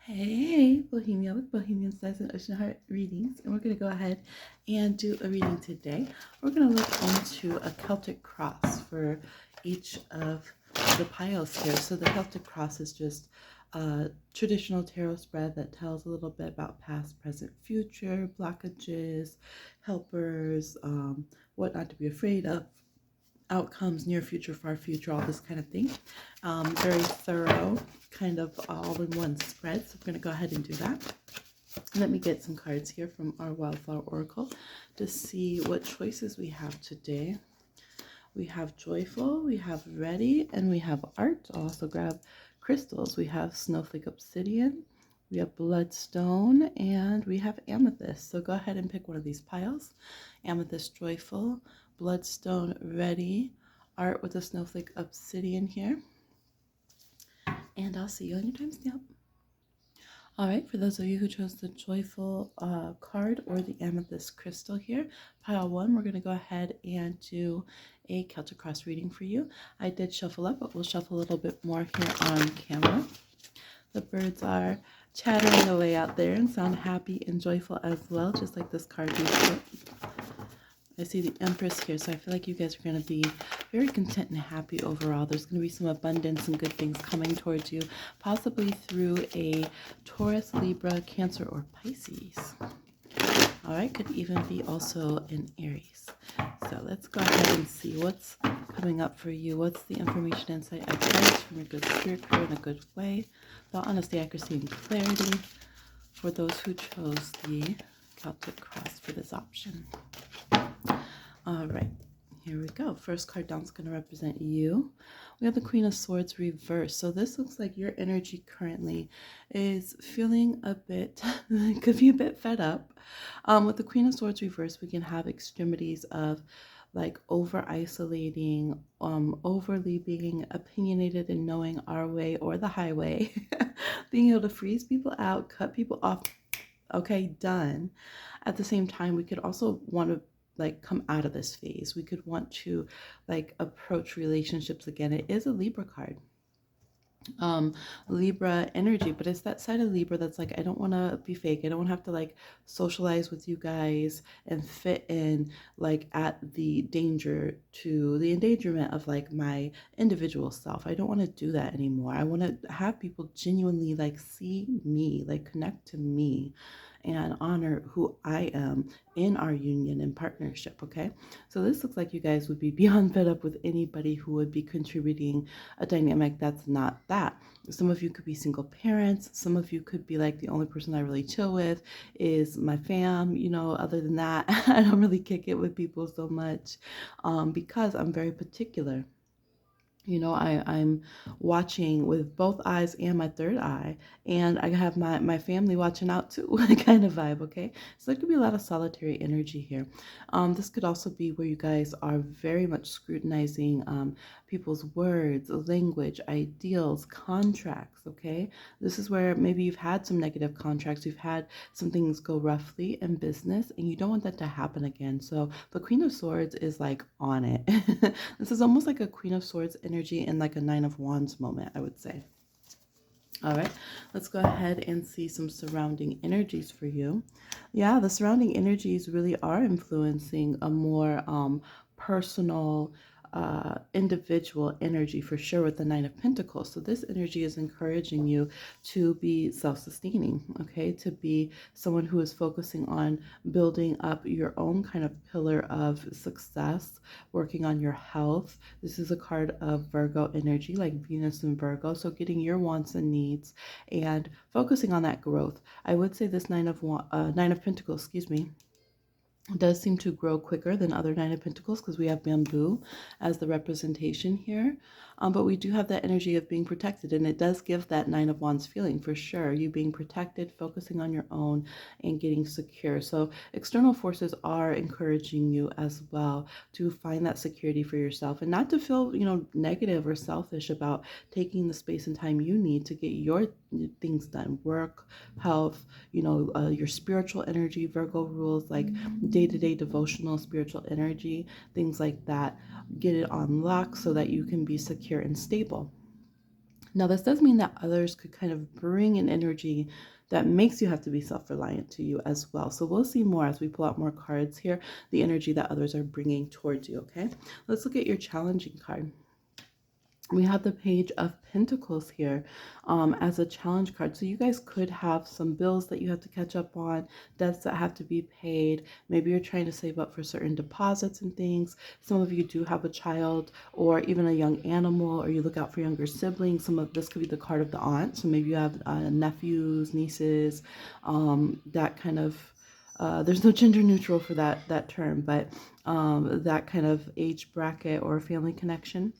Hey, Bohemia with Bohemian Skies and Ocean Heart readings, and we're going to go ahead and do a reading today. We're going to look into a Celtic cross for each of the piles here. So the Celtic cross is just a traditional tarot spread that tells a little bit about past, present, future, blockages, helpers, what not to be afraid of, outcomes, near future, far future, all this kind of thing. Very thorough, kind of all-in-one spread. So I'm going to go ahead and do that. Let me get some cards here from our Wildflower Oracle to see what choices we have today. We have Joyful, we have Ready, and we have Art. I'll also grab crystals. We have Snowflake Obsidian, we have Bloodstone, and we have Amethyst. So go ahead and pick one of these piles. Amethyst Joyful, Bloodstone Ready, Art with a Snowflake Obsidian here. And I'll see you on your timestamp. All right, for those of you who chose the Joyful card or the Amethyst crystal here, pile 1, we're going to go ahead and do a Celtic cross reading for you. I did shuffle up, but we'll shuffle a little bit more here on camera. The birds are chattering away out there and sound happy and joyful as well, just like this card you put. I see the Empress here, so I feel like you guys are going to be very content and happy overall. There's going to be some abundance and good things coming towards you, possibly through a Taurus, Libra, Cancer, or Pisces. All right, could even be also an Aries. So let's go ahead and see what's coming up for you. What's the information, insight, advice from your good spirit crew in a good way? The honesty, accuracy, and clarity for those who chose the Celtic cross for this option. All right, here we go. First card down is going to represent you. We have the Queen of Swords reversed. So this looks like your energy currently is feeling a bit, could be a bit fed up. With the Queen of Swords reversed, we can have extremities of like over isolating, overly being opinionated and knowing our way or the highway, being able to freeze people out, cut people off. Okay, done. At the same time, we could also want to like come out of this phase. We could want to like approach relationships again. It is a Libra card. Libra energy, but it's that side of Libra that's like, I don't want to be fake. I don't have to like socialize with you guys and fit in like at the endangerment of like my individual self. I don't want to do that anymore. I want to have people genuinely like see me, like connect to me and honor who I am in our union and partnership. Okay, so this looks like you guys would be beyond fed up with anybody who would be contributing a dynamic that's not that. Some of you could be single parents. Some of you could be like, the only person I really chill with is my fam. You know, other than that, I don't really kick it with people so much because I'm very particular. You know, I'm watching with both eyes and my third eye, and I have my family watching out too, kind of vibe, okay? So there could be a lot of solitary energy here. This could also be where you guys are very much scrutinizing people's words, language, ideals, contracts, okay? This is where maybe you've had some negative contracts, you've had some things go roughly in business, and you don't want that to happen again. So the Queen of Swords is like on it. This is almost like a Queen of Swords energy and like a Nine of Wands moment, I would say. All right, let's go ahead and see some surrounding energies for you. Yeah, the surrounding energies really are influencing a more personal, individual energy for sure with the Nine of Pentacles. So this energy is encouraging you to be self-sustaining, okay? To be someone who is focusing on building up your own kind of pillar of success, working on your health. This is a card of Virgo energy, like Venus and Virgo. So getting your wants and needs and focusing on that growth. I would say this Nine of Pentacles, excuse me, does seem to grow quicker than other Nine of Pentacles because we have bamboo as the representation here. But we do have that energy of being protected, and it does give that Nine of Wands feeling for sure. You being protected, focusing on your own, and getting secure. So external forces are encouraging you as well to find that security for yourself and not to feel, you know, negative or selfish about taking the space and time you need to get your things done. Work, health, you know, your spiritual energy. Virgo rules like day-to-day devotional spiritual energy, things like that. Get it on lock so that you can be secure and stable. Now, this does mean that others could kind of bring an energy that makes you have to be self-reliant to you as well. So we'll see more as we pull out more cards here, the energy that others are bringing towards you, okay? Let's look at your challenging card. We have the Page of Pentacles here as a challenge card. So you guys could have some bills that you have to catch up on, debts that have to be paid. Maybe you're trying to save up for certain deposits and things. Some of you do have a child or even a young animal, or you look out for younger siblings. Some of this could be the card of the aunt. So maybe you have nephews, nieces, that kind of there's no gender neutral for that term, but that kind of age bracket or family connection.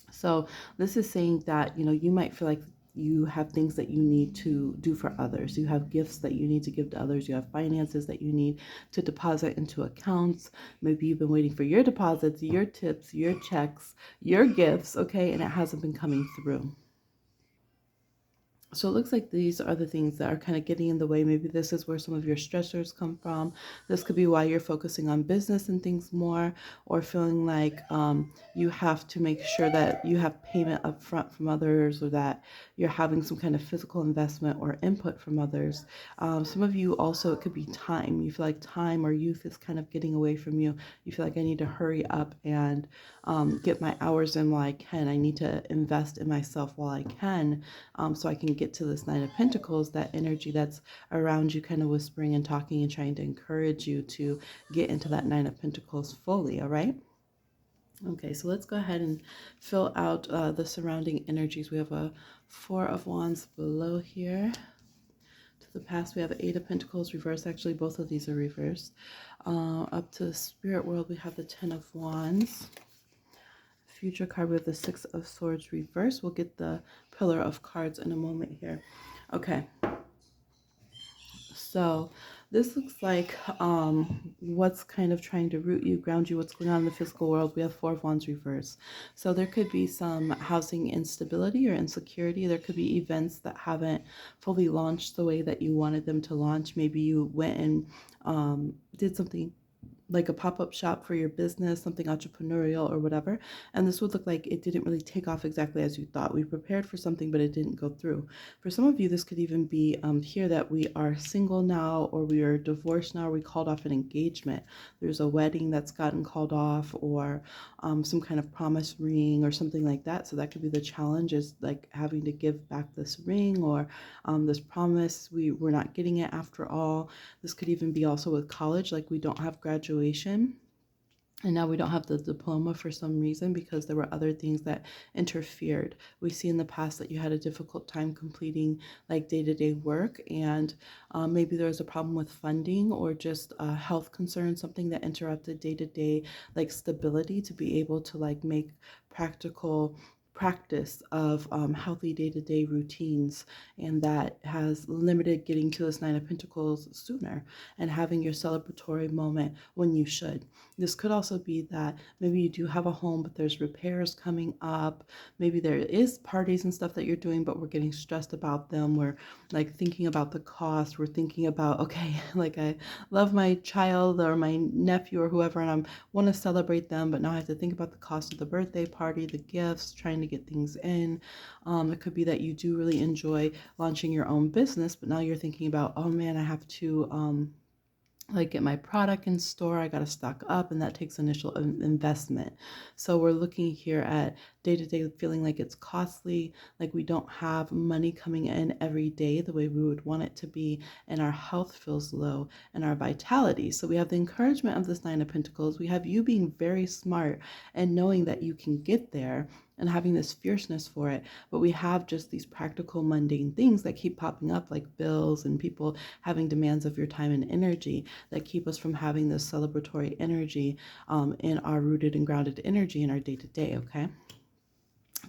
So this is saying that, you might feel like you have things that you need to do for others. You have gifts that you need to give to others. You have finances that you need to deposit into accounts. Maybe you've been waiting for your deposits, your tips, your checks, your gifts, okay, and it hasn't been coming through. So it looks like these are the things that are kind of getting in the way. Maybe this is where some of your stressors come from. This could be why you're focusing on business and things more, or feeling like you have to make sure that you have payment up front from others, or that you're having some kind of physical investment or input from others. Some of you also, it could be time. You feel like time or youth is kind of getting away from you. You feel like I need to hurry up and get my hours in while I can. I need to invest in myself while I can, so I can get to this Nine of Pentacles, that energy that's around you kind of whispering and talking and trying to encourage you to get into that Nine of Pentacles fully, all right? Okay, so let's go ahead and fill out the surrounding energies. We have a Four of Wands below here. To the past, we have Eight of Pentacles reversed. Actually, both of these are reversed. Up to the spirit world, we have the Ten of Wands. Future card with the Six of Swords reversed. We'll get the Pillar of Cards in a moment here. Okay, so this looks like what's kind of trying to root you, ground you, what's going on in the physical world. We have Four of Wands reversed. So there could be some housing instability or insecurity. There could be events that haven't fully launched the way that you wanted them to launch. Maybe you went and did something like a pop-up shop for your business, something entrepreneurial or whatever, and this would look like it didn't really take off exactly as you thought. We prepared for something, but it didn't go through. For some of you, this could even be here that we are single now, or we are divorced now, or we called off an engagement. There's a wedding that's gotten called off, or some kind of promise ring or something like that. So that could be the challenge, is like having to give back this ring, or this promise, we're not getting it after all. This could even be also with college, like we don't have graduation. And now we don't have the diploma for some reason because there were other things that interfered. We see in the past that you had a difficult time completing like day-to-day work, and maybe there was a problem with funding or just a health concern, something that interrupted day-to-day like stability to be able to like make practical practice of healthy day-to-day routines, and that has limited getting to this Nine of Pentacles sooner and having your celebratory moment when you should. This could also be that maybe you do have a home, but there's repairs coming up. Maybe there is parties and stuff that you're doing, but we're getting stressed about them. We're like thinking about the cost. We're thinking about, okay, like I love my child or my nephew or whoever, and I want to celebrate them, but now I have to think about the cost of the birthday party, the gifts, trying to get things in. It could be that you do really enjoy launching your own business, but now you're thinking about, oh man, I have to like get my product in store, I got to stock up, and that takes initial investment. So we're looking here at day-to-day feeling like it's costly, like we don't have money coming in every day the way we would want it to be, and our health feels low and our vitality. So we have the encouragement of this Nine of Pentacles. We have you being very smart and knowing that you can get there and having this fierceness for it, but we have just these practical mundane things that keep popping up, like bills and people having demands of your time and energy, that keep us from having this celebratory energy in our rooted and grounded energy in our day-to-day, okay?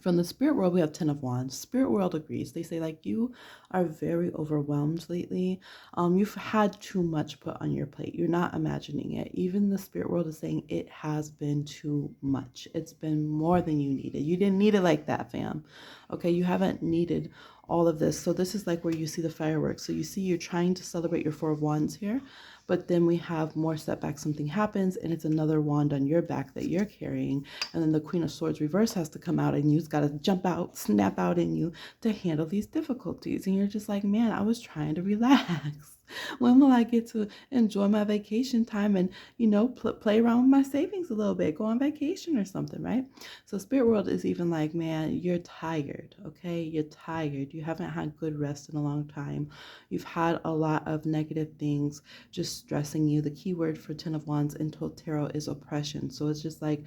From the spirit world, we have Ten of Wands. Spirit world agrees. They say like you are very overwhelmed lately. You've had too much put on your plate. You're not imagining it. Even the spirit world is saying it has been too much. It's been more than you needed. You didn't need it like that, fam. Okay, you haven't needed all of this. So this is like where you see the fireworks. So you see you're trying to celebrate your Four of Wands here, but then we have more setbacks. Something happens and it's another wand on your back that you're carrying. And then the Queen of Swords reverse has to come out, and you've got to jump out, snap out in you to handle these difficulties. And you're just like, man, I was trying to relax. When will I get to enjoy my vacation time and, play around with my savings a little bit, go on vacation or something, right? So Spirit World is even like, man, you're tired, okay? You're tired. You haven't had good rest in a long time. You've had a lot of negative things just stressing you. The key word for Ten of Wands in Tarot is oppression. So it's just like,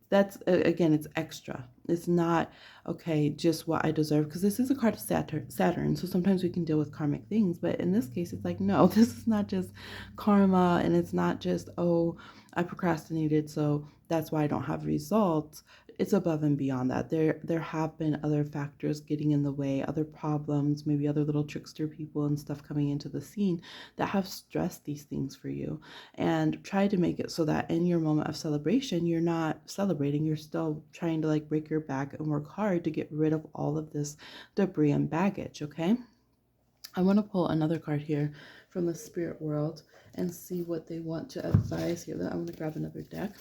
that's, again, it's extra. It's not, okay, just what I deserve, because this is a card of Saturn. So sometimes we can deal with karmic things, but in this case, it's like, no, this is not just karma, and it's not just, oh, I procrastinated, so that's why I don't have results. It's above and beyond that. There have been other factors getting in the way, other problems, maybe other little trickster people and stuff coming into the scene that have stressed these things for you, and try to make it so that in your moment of celebration, you're not celebrating, you're still trying to like break your back and work hard to get rid of all of this debris and baggage, okay? I want to pull another card here from the spirit world and see what they want to advise here. I'm going to grab another deck.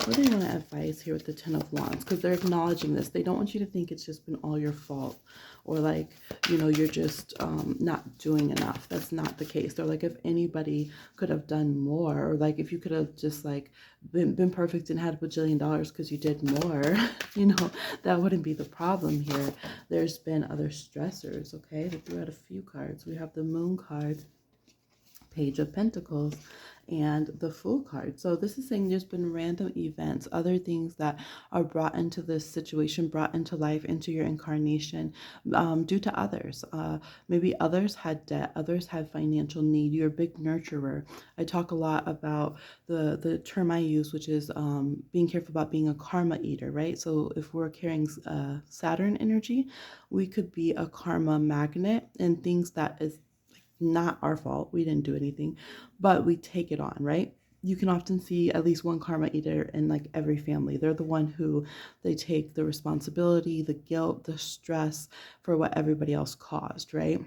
What do they want to advise here with the Ten of Wands? Because they're acknowledging this. They don't want you to think it's just been all your fault, or like, you're just not doing enough. That's not the case. They're like, if anybody could have done more, or like if you could have just like been perfect and had $1 bajillion because you did more, that wouldn't be the problem here. There's been other stressors, okay? They threw out a few cards. We have the Moon card, Page of Pentacles, and the Fool card. So this is saying there's been random events, other things that are brought into this situation, brought into life, into your incarnation, due to others. Maybe others had debt, others had financial need. You're a big nurturer. I talk a lot about the term I use, which is being careful about being a karma eater, right? So if we're carrying Saturn energy, we could be a karma magnet, and things that is not our fault. We didn't do anything, but we take it on, right? You can often see at least one karma eater in like every family. They're the one who they take the responsibility, the guilt, the stress for what everybody else caused, right?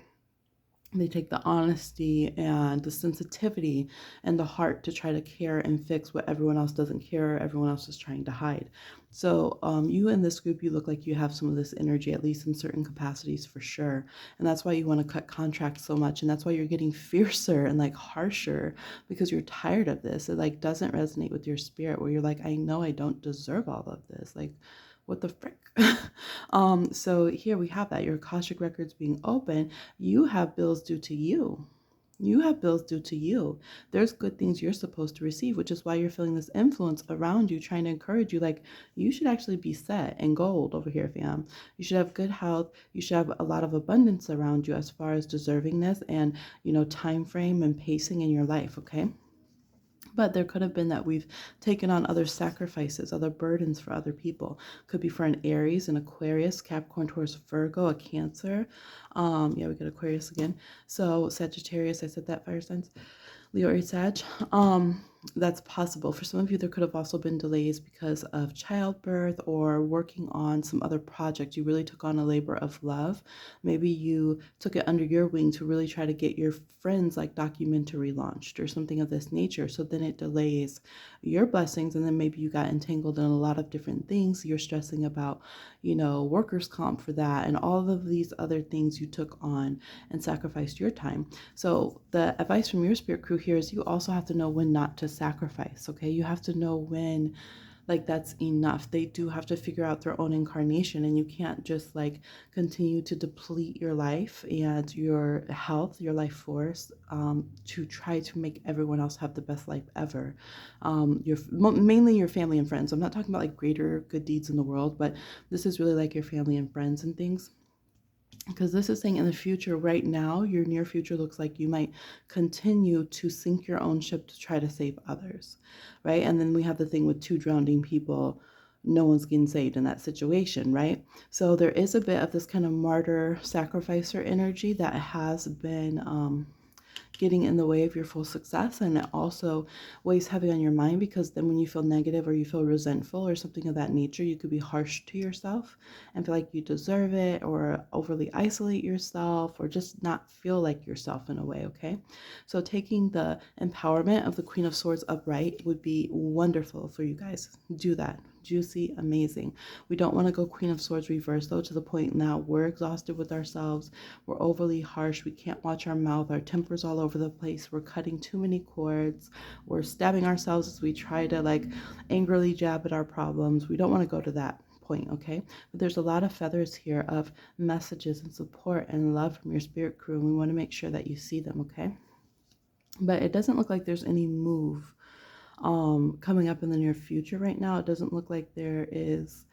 They take the honesty and the sensitivity and the heart to try to care and fix what everyone else doesn't care, everyone else is trying to hide. So you in this group, you look like you have some of this energy, at least in certain capacities for sure. And that's why you want to cut contracts so much. And that's why you're getting fiercer and like harsher, because you're tired of this. It like doesn't resonate with your spirit, where you're like, I know I don't deserve all of this. Like, what the frick? So here we have that. Your Akashic records being open. You have bills due to you. You have bills due to you. There's good things you're supposed to receive, which is why you're feeling this influence around you, trying to encourage you. Like, you should actually be set and gold over here, fam. You should have good health. You should have a lot of abundance around you as far as deservingness and, time frame and pacing in your life, okay? But there could have been that we've taken on other sacrifices, other burdens for other people. Could be for an Aries, an Aquarius, Capricorn, Taurus, Virgo, a Cancer. Yeah, we got Aquarius again. So Sagittarius, I said that, fire signs. Leo, Aries, Sag. That's possible. For some of you, there could have also been delays because of childbirth or working on some other project. You really took on a labor of love. Maybe you took it under your wing to really try to get your friends like documentary launched or something of this nature. So then it delays your blessings, and then maybe you got entangled in a lot of different things. You're stressing about, workers' comp for that and all of these other things you took on and sacrificed your time. So the advice from your spirit crew here is you also have to know when not to sacrifice, okay? You have to know when, like, that's enough. They do have to figure out their own incarnation, and you can't just like continue to deplete your life and your health, your life force, to try to make everyone else have the best life ever. Mainly your family and friends. I'm not talking about like greater good deeds in the world, but this is really like your family and friends and things. Because this is saying in the future, right now, your near future looks like you might continue to sink your own ship to try to save others, right? And then we have the thing with 2 drowning people. No one's getting saved in that situation, right? So there is a bit of this kind of martyr sacrificer energy that has been getting in the way of your full success, and it also weighs heavy on your mind, because then when you feel negative or you feel resentful or something of that nature, you could be harsh to yourself and feel like you deserve it, or overly isolate yourself, or just not feel like yourself in a way, okay? So taking the empowerment of the Queen of Swords upright would be wonderful for you guys. Do that. Juicy, amazing. We don't want to go Queen of Swords reverse, though, to the point now we're exhausted with ourselves. We're overly harsh. We can't watch our mouth. Our temper's all over the place. We're cutting too many cords. We're stabbing ourselves as we try to like angrily jab at our problems. We don't want to go to that point, okay? But there's a lot of feathers here of messages and support and love from your spirit crew, and we want to make sure that you see them, okay? But it doesn't look like there's any move coming up in the near future right now. It doesn't look like there is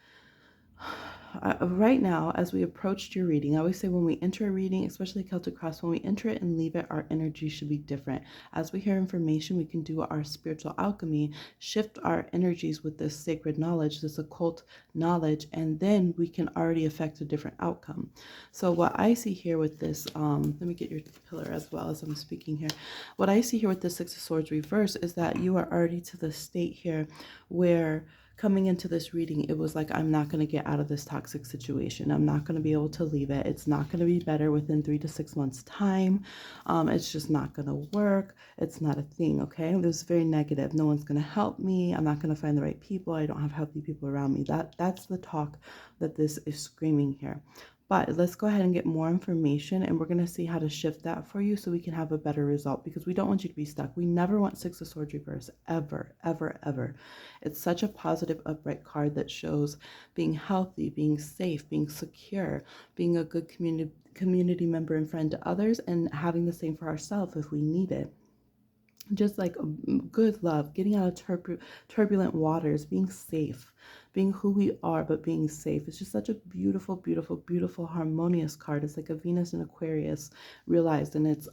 right now. As we approached your reading, I always say when we enter a reading, especially Celtic Cross, when we enter it and leave it, our energy should be different. As we hear information, we can do our spiritual alchemy, shift our energies with this sacred knowledge, this occult knowledge, and then we can already affect a different outcome. So what I see here with this, let me get your pillar as well as I'm speaking here. What I see here with the Six of Swords reverse is that you are already to the state here where coming into this reading, it was like, I'm not going to get out of this toxic situation. I'm not going to be able to leave it. It's not going to be better within 3 to 6 months time. It's just not going to work. It's not a thing. Okay. It was very negative. No one's going to help me. I'm not going to find the right people. I don't have healthy people around me. That's the talk that this is screaming here. But let's go ahead and get more information, and we're going to see how to shift that for you so we can have a better result, because we don't want you to be stuck. We never want Six of Swords reverse, ever, ever, ever. It's such a positive upright card that shows being healthy, being safe, being secure, being a good community member and friend to others, and having the same for ourselves if we need it. Just like good love, getting out of turbulent waters, being safe, being who we are, but being safe. It's just such a beautiful, beautiful, beautiful, harmonious card. It's like a Venus and Aquarius realized in its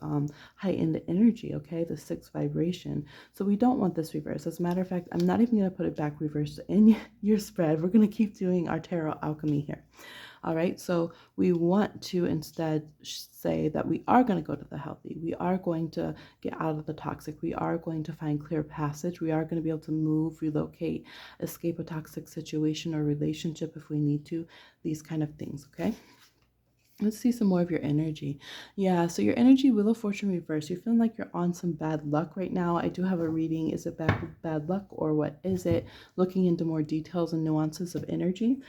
heightened energy, okay? The 6th vibration. So we don't want this reverse. As a matter of fact, I'm not even going to put it back reversed in your spread. We're going to keep doing our tarot alchemy here. All right, so we want to instead say that we are going to go to the healthy. We are going to get out of the toxic. We are going to find clear passage. We are going to be able to move, relocate, escape a toxic situation or relationship if we need to, these kind of things, okay? Let's see some more of your energy. Yeah, so your energy, Wheel of Fortune reverse. You're feeling like you're on some bad luck right now. I do have a reading. Is it bad luck, or what is it? Looking into more details and nuances of energy.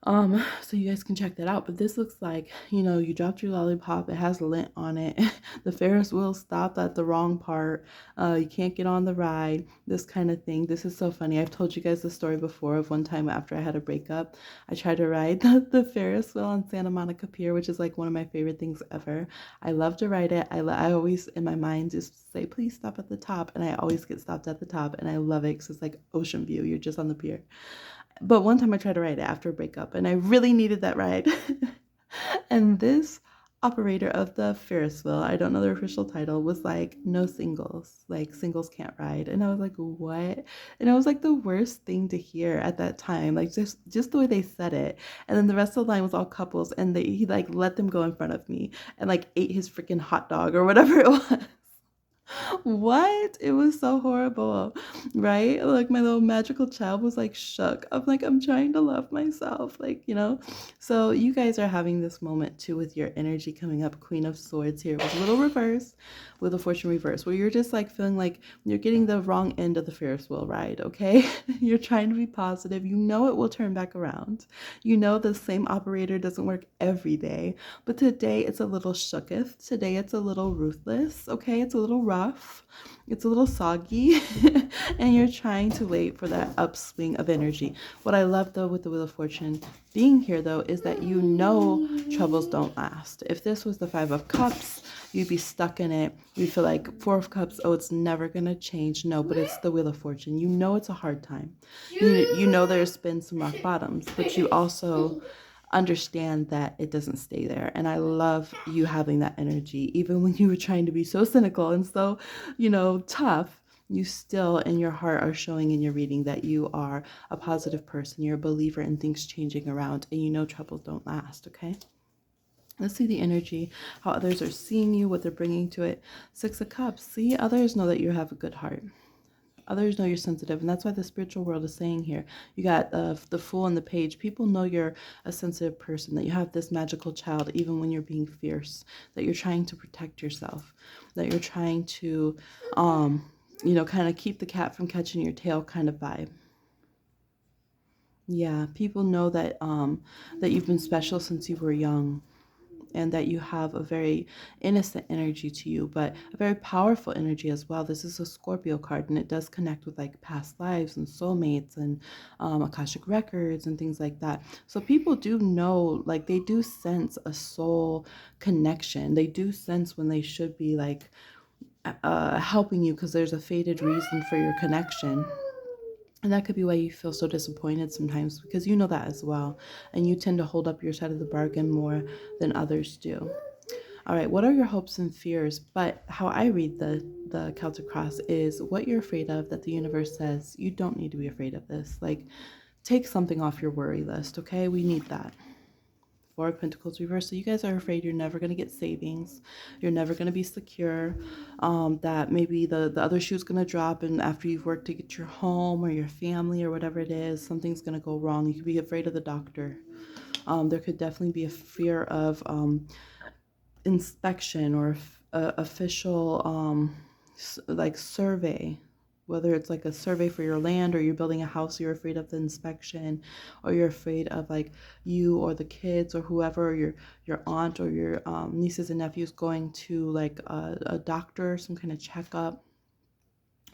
So you guys can check that out. But this looks like, you dropped your lollipop. It has lint on it. The Ferris wheel stopped at the wrong part. You can't get on the ride. This kind of thing. This is so funny. I've told you guys the story before of one time after I had a breakup. I tried to ride the Ferris wheel on Santa Monica Pier, which is like one of my favorite things ever. I love to ride it. I always, in my mind, just say, please stop at the top. And I always get stopped at the top. And I love it because it's like ocean view. You're just on the pier. But one time I tried to ride it after a breakup, and I really needed that ride. And this operator of the Ferris wheel, I don't know their official title, was like, no singles, like singles can't ride. And I was like, what? And it was like the worst thing to hear at that time, like just the way they said it. And then the rest of the line was all couples, and he like let them go in front of me and like ate his freaking hot dog or whatever it was. What? It was so horrible, right? Like my little magical child was like shook. I'm like, I'm trying to love myself, So you guys are having this moment too with your energy coming up. Queen of Swords here with a little reverse, with a Fortune reverse, where you're just like feeling like you're getting the wrong end of the Ferris wheel ride, okay? You're trying to be positive. You know it will turn back around. You know the same operator doesn't work every day, but today it's a little shooketh. Today it's a little ruthless, okay? It's a little rough. It's a little soggy. And you're trying to wait for that upswing of energy. What I love though with the Wheel of Fortune being here though is that you know troubles don't last. If this was the 5 of Cups, you'd be stuck in it. You'd feel like 4 of Cups, oh, it's never gonna change. No, but it's the Wheel of Fortune. You know it's a hard time. You know there's been some rock bottoms, but you also understand that it doesn't stay there. And I love you having that energy. Even when you were trying to be so cynical and so, tough, you still in your heart are showing in your reading that you are a positive person. You're a believer in things changing around, and you know troubles don't last, okay? Let's see the energy, how others are seeing you, what they're bringing to it. Six of Cups. See, others know that you have a good heart. Others know you're sensitive, and that's why the spiritual world is saying here. You got the Fool and the Page. People know you're a sensitive person, that you have this magical child even when you're being fierce, that you're trying to protect yourself, that you're trying to, kind of keep the cat from catching your tail kind of vibe. Yeah, people know that that you've been special since you were young, and that you have a very innocent energy to you, but a very powerful energy as well. This is a Scorpio card, and it does connect with like past lives and soulmates and Akashic records and things like that. So people do know, like they do sense a soul connection. They do sense when they should be like helping you, because there's a fated reason for your connection. And that could be why you feel so disappointed sometimes, because you know that as well. And you tend to hold up your side of the bargain more than others do. All right, what are your hopes and fears? But how I read the Celtic Cross is what you're afraid of, that the universe says you don't need to be afraid of this. Like, take something off your worry list, okay? We need that. Four of Pentacles reversed. So you guys are afraid you're never going to get savings. You're never going to be secure. That maybe the other shoe's going to drop, and after you've worked to get your home or your family or whatever it is, something's going to go wrong. You could be afraid of the doctor. There could definitely be a fear of inspection or official like survey, whether it's like a survey for your land, or you're building a house, you're afraid of the inspection, or you're afraid of like you or the kids or whoever, or your aunt or your nieces and nephews going to like a doctor, some kind of checkup.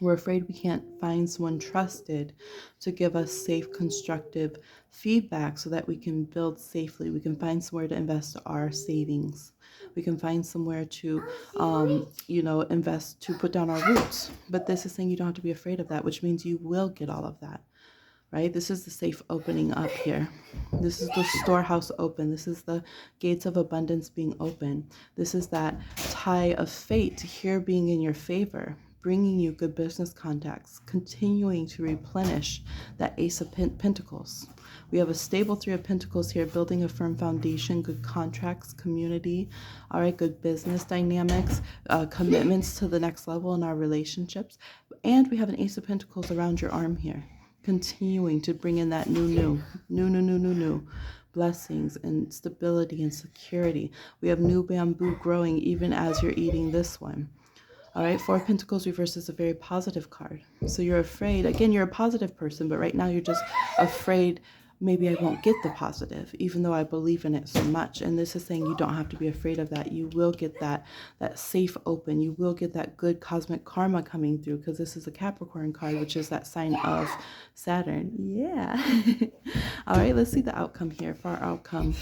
We're afraid we can't find someone trusted to give us safe, constructive feedback so that we can build safely. We can find somewhere to invest our savings. We can find somewhere to, invest, to put down our roots. But this is saying you don't have to be afraid of that, which means you will get all of that, right? This is the safe opening up here. This is the storehouse open. This is the gates of abundance being open. This is that tie of fate here being in your favor, bringing you good business contacts, continuing to replenish that Ace of Pentacles. We have a stable Three of Pentacles here, building a firm foundation, good contracts, community, all right, good business dynamics, commitments to the next level in our relationships. And we have an Ace of Pentacles around your arm here, continuing to bring in that new blessings and stability and security. We have new bamboo growing even as you're eating this one. All right, Four of Pentacles reverse is a very positive card. So you're afraid, again, you're a positive person, but right now you're just afraid maybe I won't get the positive, even though I believe in it so much. And this is saying you don't have to be afraid of that. You will get that safe open. You will get that good cosmic karma coming through, because this is a Capricorn card, which is that sign of Saturn. Yeah. All right, let's see the outcome here. For our outcome,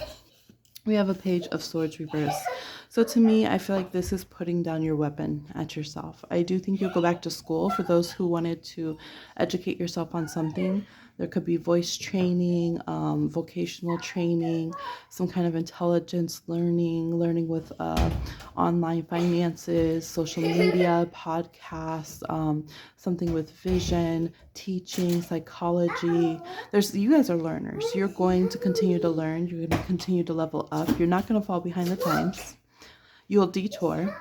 we have a Page of Swords reverse. So to me, I feel like this is putting down your weapon at yourself. I do think you'll go back to school for those who wanted to educate yourself on something. There could be voice training, vocational training, some kind of intelligence learning with online finances, social media, podcasts, something with vision, teaching, psychology. You guys are learners. You're going to continue to learn. You're going to continue to level up. You're not going to fall behind the times. You'll detour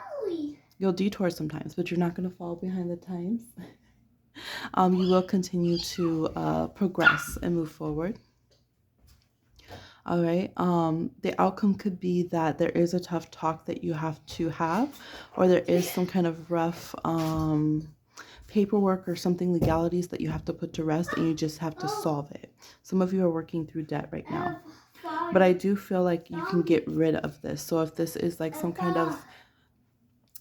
sometimes, but you're not going to fall behind the times. You will continue to progress and move forward. All right. The outcome could be that there is a tough talk that you have to have, or there is some kind of rough paperwork or something, legalities that you have to put to rest, and you just have to solve it. Some of you are working through debt right now, but I do feel like you can get rid of this. So if this is like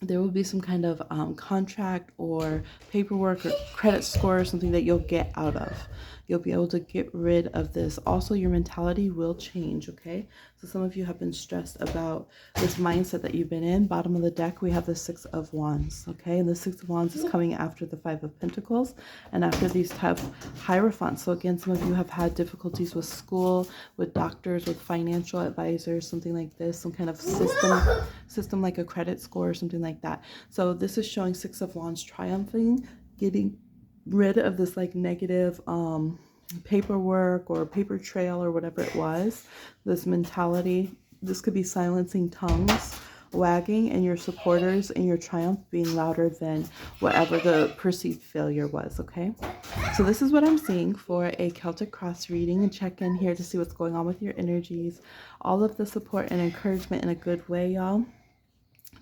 there will be some kind of contract or paperwork or credit score or something that you'll get out of. You'll be able to get rid of this. Also, your mentality will change, okay? So some of you have been stressed about this mindset that you've been in. Bottom of the deck, we have the Six of Wands, okay? And the Six of Wands is coming after the Five of Pentacles and after these tough hierophants. So again, some of you have had difficulties with school, with doctors, with financial advisors, something like this, some kind of system like a credit score or something like that. So this is showing Six of Wands triumphing, getting rid of this like negative paperwork or paper trail or whatever it was, this mentality. this could be silencing tongues wagging and your supporters and your triumph being louder than whatever the perceived failure was. Okay, so this is what I'm seeing for a Celtic cross reading, and check in here to see what's going on with your energies. All of the support and encouragement in a good way, y'all,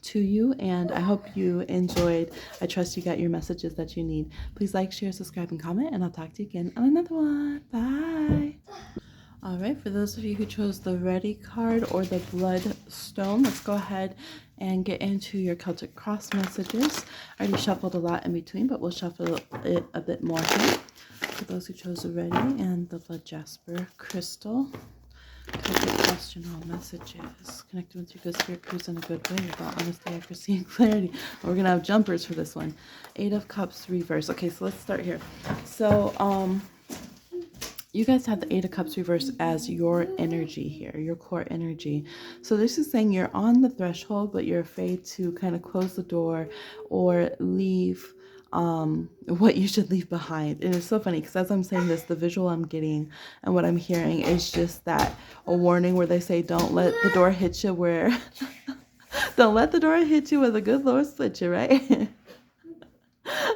to you, and I hope you enjoyed. I trust you got your messages that you need. Please like, share, subscribe, and comment, and I'll talk to you again on another one. Bye. All right, for those of you who chose the Ready card or the Bloodstone, let's go ahead and get into your Celtic cross messages. I already shuffled a lot in between, but we'll shuffle it a bit more here. For those who chose the Ready and the Blood Jasper crystal, Celtic cross general messages. Connecting with your good spirit crews in a good way about honesty, accuracy, and clarity. We're going to have jumpers for this one. 8 of Cups reverse. Okay, so let's start here. So, you guys have the 8 of Cups reversed as your energy here, your core energy. So this is saying you're on the threshold, but you're afraid to kind of close the door or leave what you should leave behind. And it's so funny because as I'm saying this, the visual I'm getting and what I'm hearing is just that a warning where they say, don't let the door hit you where, don't let the door hit you where the good Lord split you, right?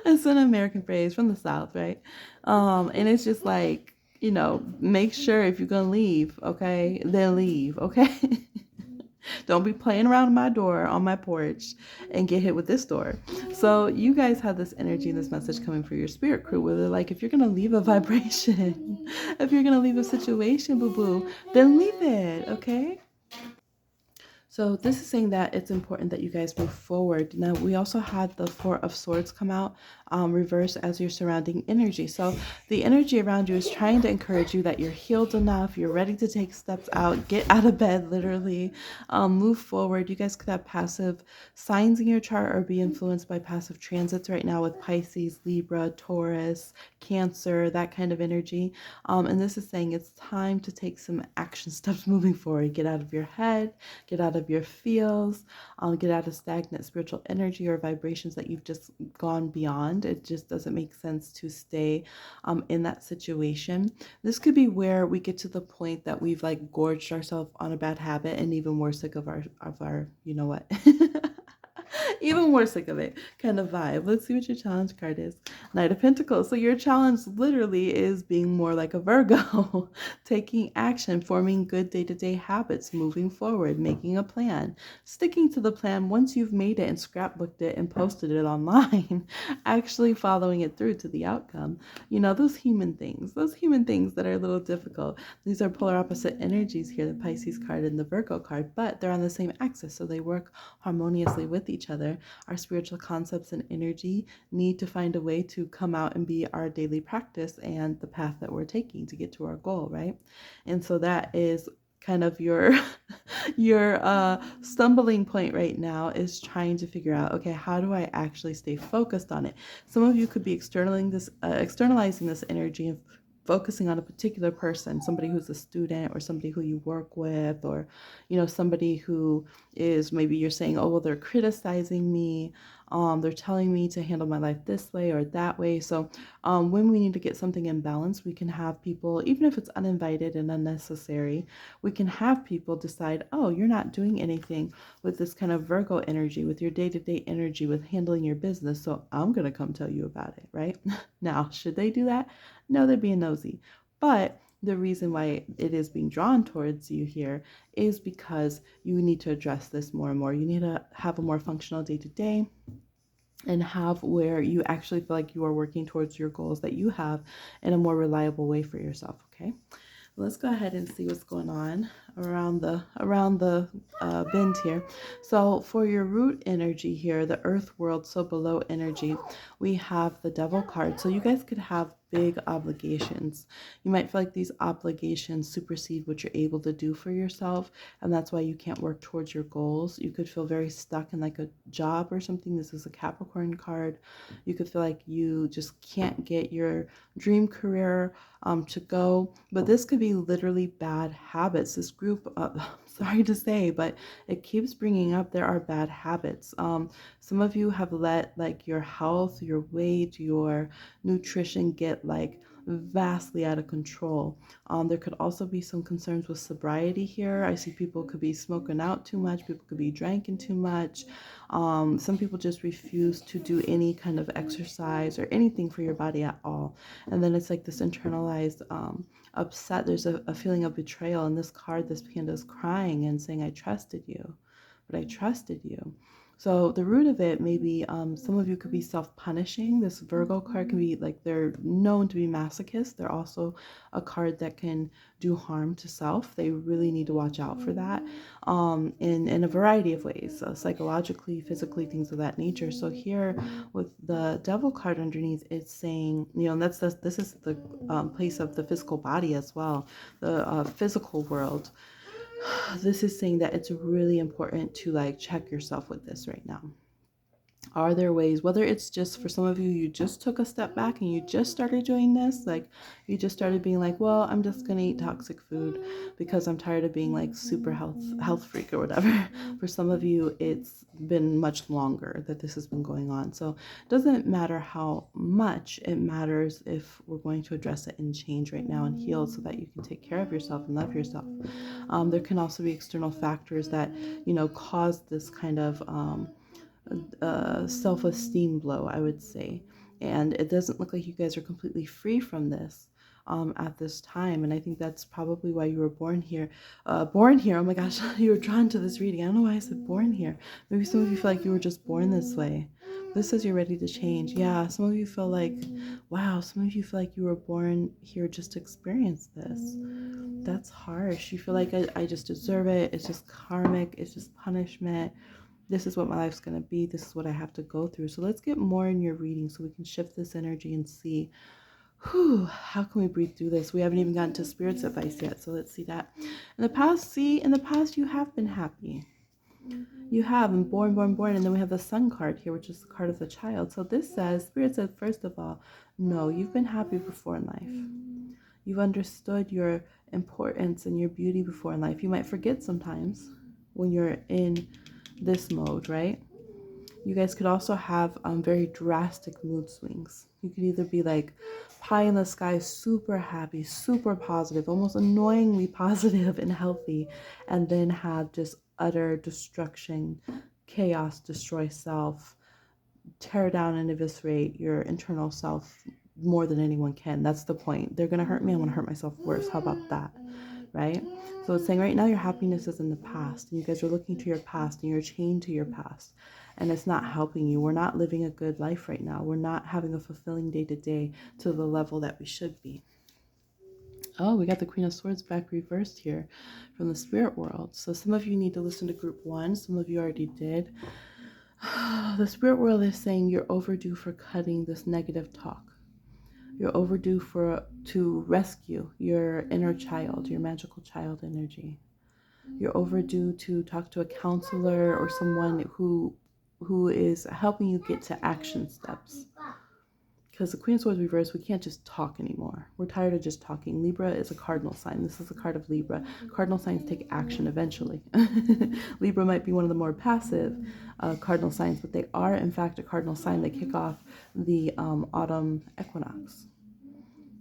It's an American phrase from the South, right? And it's just like, make sure if you're going to leave, okay, then leave, okay? Don't be playing around my door on my porch and get hit with this door. So you guys have this energy and this message coming for your spirit crew, where they're like, if you're going to leave a vibration, if you're going to leave a situation, boo-boo, then leave it, okay? So this is saying that it's important that you guys move forward. Now, we also had the 4 of Swords come out, reverse as your surrounding energy. So the energy around you is trying to encourage you that you're healed enough, you're ready to take steps out, get out of bed, literally, move forward. You guys could have passive signs in your chart or be influenced by passive transits right now with Pisces, Libra, Taurus, Cancer, that kind of energy. And this is saying it's time to take some action steps moving forward. Get out of your head, get out of your feels, get out of stagnant spiritual energy or vibrations that you've just gone beyond. It just doesn't make sense to stay in that situation. This could be where we get to the point that we've like gorged ourselves on a bad habit and even more sick of our you know what even more sick of it kind of vibe. Let's see what your challenge card is. Knight of Pentacles. So your challenge literally is being more like a Virgo, taking action, forming good day-to-day habits, moving forward, making a plan, sticking to the plan once you've made it and scrapbooked it and posted it online, actually following it through to the outcome. Those human things that are a little difficult. These are polar opposite energies here, the Pisces card and the Virgo card, but they're on the same axis, so they work harmoniously with each other. Our spiritual concepts and energy need to find a way to come out and be our daily practice and the path that we're taking to get to our goal, right? And so that is kind of your stumbling point right now, is trying to figure out, okay, how do I actually stay focused on it? Some of you could be externalizing this energy and focusing on a particular person, somebody who's a student or somebody who you work with, or somebody who is, maybe you're saying, oh well, they're criticizing me, they're telling me to handle my life this way or that way. So when we need to get something in balance, we can have people, even if it's uninvited and unnecessary, we can have people decide, oh, you're not doing anything with this kind of Virgo energy, with your day-to-day energy, with handling your business, so I'm going to come tell you about it, right? Now, should they do that? No, they're being nosy. But the reason why it is being drawn towards you here is because you need to address this more and more. You need to have a more functional day-to-day and have where you actually feel like you are working towards your goals that you have in a more reliable way for yourself, okay? Let's go ahead and see what's going on around the bend here. So for your root energy here, the earth world, so below energy, we have the devil card. So you guys could have big obligations. You might feel like these obligations supersede what you're able to do for yourself, and that's why you can't work towards your goals. You could feel very stuck in like a job or something. This is a Capricorn card. You could feel like you just can't get your dream career to go, but this could be literally bad habits. This group, sorry to say, but it keeps bringing up there are bad habits. Some of you have let like your health, your weight, your nutrition get like vastly out of control. There could also be some concerns with sobriety here. I see people could be smoking out too much, people could be drinking too much. Some people just refuse to do any kind of exercise or anything for your body at all. And then it's like this internalized upset. There's a feeling of betrayal. In this card, this panda is crying and saying, I trusted you, but I trusted you. So the root of it, maybe some of you could be self-punishing. This Virgo card can be like, they're known to be masochists. They're also a card that can do harm to self. They really need to watch out for that in a variety of ways, psychologically, physically, things of that nature. So here with the Devil card underneath, it's saying, and this is the place of the physical body as well, the physical world. This is saying that it's really important to like check yourself with this right now. Are there ways, whether it's just for some of you, you just took a step back and you just started doing this, like you just started being like, well, I'm just gonna eat toxic food because I'm tired of being like super health freak or whatever. For some of you, it's been much longer that this has been going on. So it doesn't matter how much, it matters if we're going to address it and change right now and heal so that you can take care of yourself and love yourself. There can also be external factors that, cause this kind of self-esteem blow, I would say. And it doesn't look like you guys are completely free from this at this time. And I think that's probably why you were born here. Oh my gosh, you were drawn to this reading. I don't know why I said born here. Maybe some of you feel like you were just born this way. This says you're ready to change. Yeah, some of you feel like, wow, some of you feel like you were born here just to experience this. That's harsh. You feel like I just deserve it. It's just karmic. It's just punishment. This is what my life's going to be. This is what I have to go through. So let's get more in your reading so we can shift this energy and see, how can we breathe through this? We haven't even gotten to Spirit's advice yet. So let's see that. In the past, you have been happy. You have been born. And then we have the Sun card here, which is the card of the child. So this says, Spirit said, first of all, no, you've been happy before in life. You've understood your importance and your beauty before in life. You might forget sometimes when you're in this mode, right? You guys could also have very drastic mood swings. You could either be like pie in the sky, super happy, super positive, almost annoyingly positive and healthy, and then have just utter destruction, chaos, destroy self, tear down and eviscerate your internal self more than anyone can. That's the point. They're going to hurt me, I'm going to hurt myself worse. How about that? Right? So it's saying right now your happiness is in the past, and you guys are looking to your past and you're chained to your past, and it's not helping you. We're not living a good life right now. We're not having a fulfilling day to day to the level that we should be. Oh, we got the Queen of Swords back reversed here from the spirit world. So some of you need to listen to group 1. Some of you already did. The spirit world is saying you're overdue for cutting this negative talk. You're overdue to rescue your inner child, your magical child energy. You're overdue to talk to a counselor or someone who is helping you get to action steps. Because the Queen of Swords reverse, we can't just talk anymore. We're tired of just talking. Libra is a cardinal sign. This is a card of Libra. Cardinal signs take action eventually. Libra might be one of the more passive cardinal signs, but they are, in fact, a cardinal sign. They kick off the autumn equinox.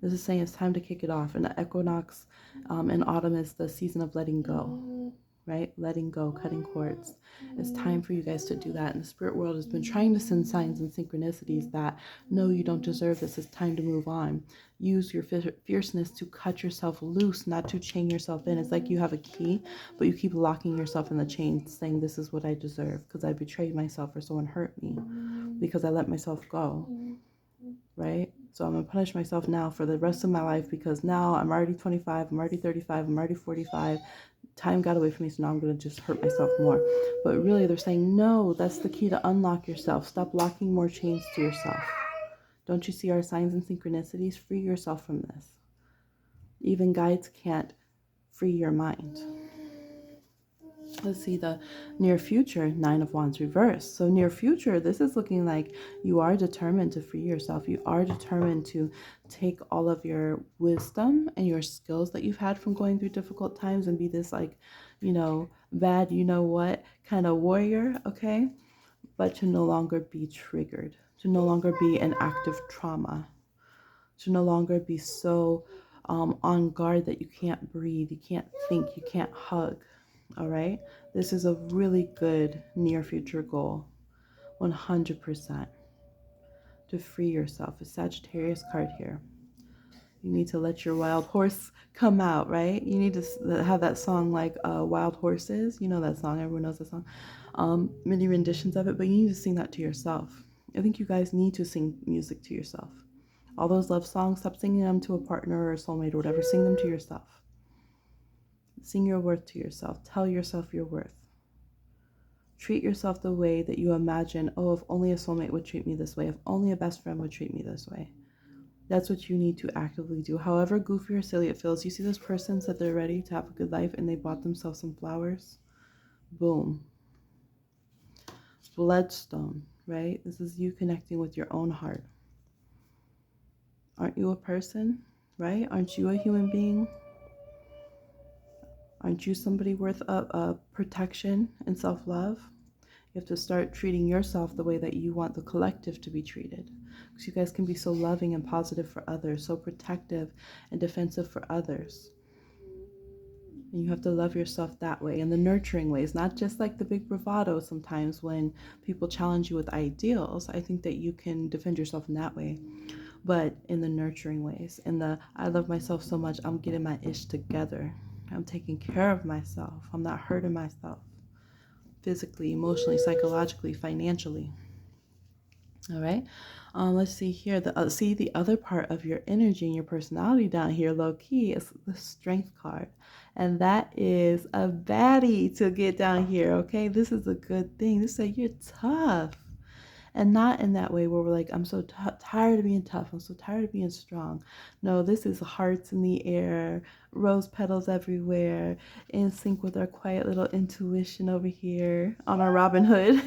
This is saying it's time to kick it off. And the equinox in autumn is the season of letting go, right? Letting go, cutting cords. It's time for you guys to do that. And the spirit world has been trying to send signs and synchronicities that, no, you don't deserve this. It's time to move on. Use your fierceness to cut yourself loose, not to chain yourself in. It's like you have a key, but you keep locking yourself in the chain, saying, this is what I deserve because I betrayed myself or someone hurt me, because I let myself go, right? So I'm going to punish myself now for the rest of my life because now I'm already 25, I'm already 35, I'm already 45. Time got away from me, so now I'm going to just hurt myself more. But really, they're saying, no, that's the key to unlock yourself. Stop locking more chains to yourself. Don't you see our signs and synchronicities? Free yourself from this. Even guides can't free your mind. Let's see the near future, 9 of Wands reversed. So near future, this is looking like you are determined to free yourself. You are determined to take all of your wisdom and your skills that you've had from going through difficult times and be this like, bad, what kind of warrior, okay? But to no longer be triggered, to no longer be an active trauma, to no longer be so on guard that you can't breathe, you can't think, you can't hug. All right. This is a really good near future goal. 100% to free yourself. A Sagittarius card here. You need to let your wild horse come out, right? You need to have that song like Wild Horses. You know that song. Everyone knows that song. Many renditions of it, but you need to sing that to yourself. I think you guys need to sing music to yourself. All those love songs, stop singing them to a partner or a soulmate or whatever. Sing them to yourself. Sing your worth to yourself. Tell yourself your worth. Treat yourself the way that you imagine, oh, if only a soulmate would treat me this way, if only a best friend would treat me this way. That's what you need to actively do. However goofy or silly it feels, you see those persons that they're ready to have a good life and they bought themselves some flowers? Boom. Bloodstone, right? This is you connecting with your own heart. Aren't you a person, right? Aren't you a human being? Aren't you somebody worth protection and self-love? You have to start treating yourself the way that you want the collective to be treated. Because you guys can be so loving and positive for others, so protective and defensive for others. And you have to love yourself that way, in the nurturing ways, not just like the big bravado sometimes when people challenge you with ideals. I think that you can defend yourself in that way, but in the nurturing ways, in the I love myself so much, I'm getting my ish together. I'm taking care of myself. I'm not hurting myself physically, emotionally, psychologically, financially. All right. Let's see here. See the other part of your energy and your personality down here, low key, is the Strength card, and that is a baddie to get down here. Okay, this is a good thing. This is like you're tough. And not in that way where we're like, I'm so tired of being tough. I'm so tired of being strong. No, this is hearts in the air, rose petals everywhere, in sync with our quiet little intuition over here on our Robin Hood.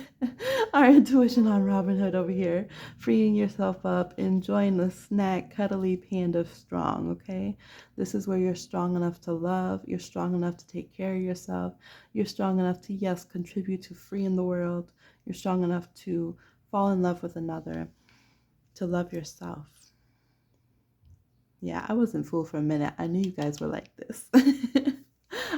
Our intuition on Robin Hood over here. Freeing yourself up, enjoying the snack, cuddly panda strong, okay? This is where you're strong enough to love. You're strong enough to take care of yourself. You're strong enough to, yes, contribute to freeing the world. You're strong enough to fall in love with another, to love yourself. Yeah, I wasn't fooled for a minute. I knew you guys were like this.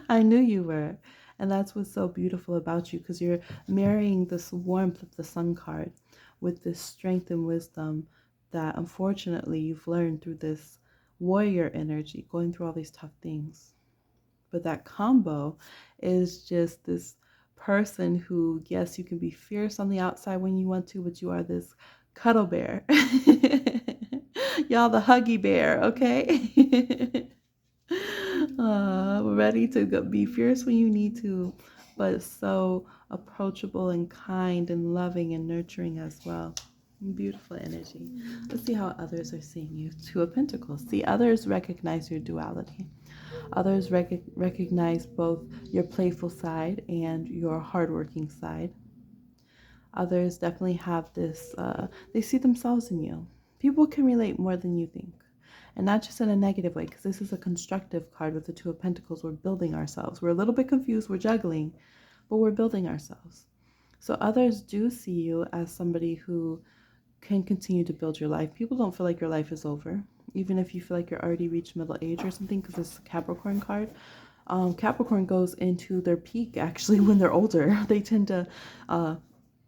I knew you were. And that's what's so beautiful about you, because you're marrying this warmth of the Sun card with this strength and wisdom that unfortunately you've learned through this warrior energy, going through all these tough things. But that combo is just this person who, yes, you can be fierce on the outside when you want to, but you are this cuddle bear. Y'all the huggy bear, okay? Ready to be fierce when you need to, but so approachable and kind and loving and nurturing as well. Beautiful energy. Let's see how others are seeing you. Two of Pentacles. See, others recognize your duality. Others recognize both your playful side and your hardworking side. Others definitely have this, they see themselves in you. People can relate more than you think. And not just in a negative way, because this is a constructive card with the Two of Pentacles. We're building ourselves. We're a little bit confused. We're juggling, but we're building ourselves. So others do see you as somebody who can continue to build your life. People don't feel like your life is over, even if you feel like you're already reached middle age or something, because it's a Capricorn card. Capricorn goes into their peak actually when they're older. They tend to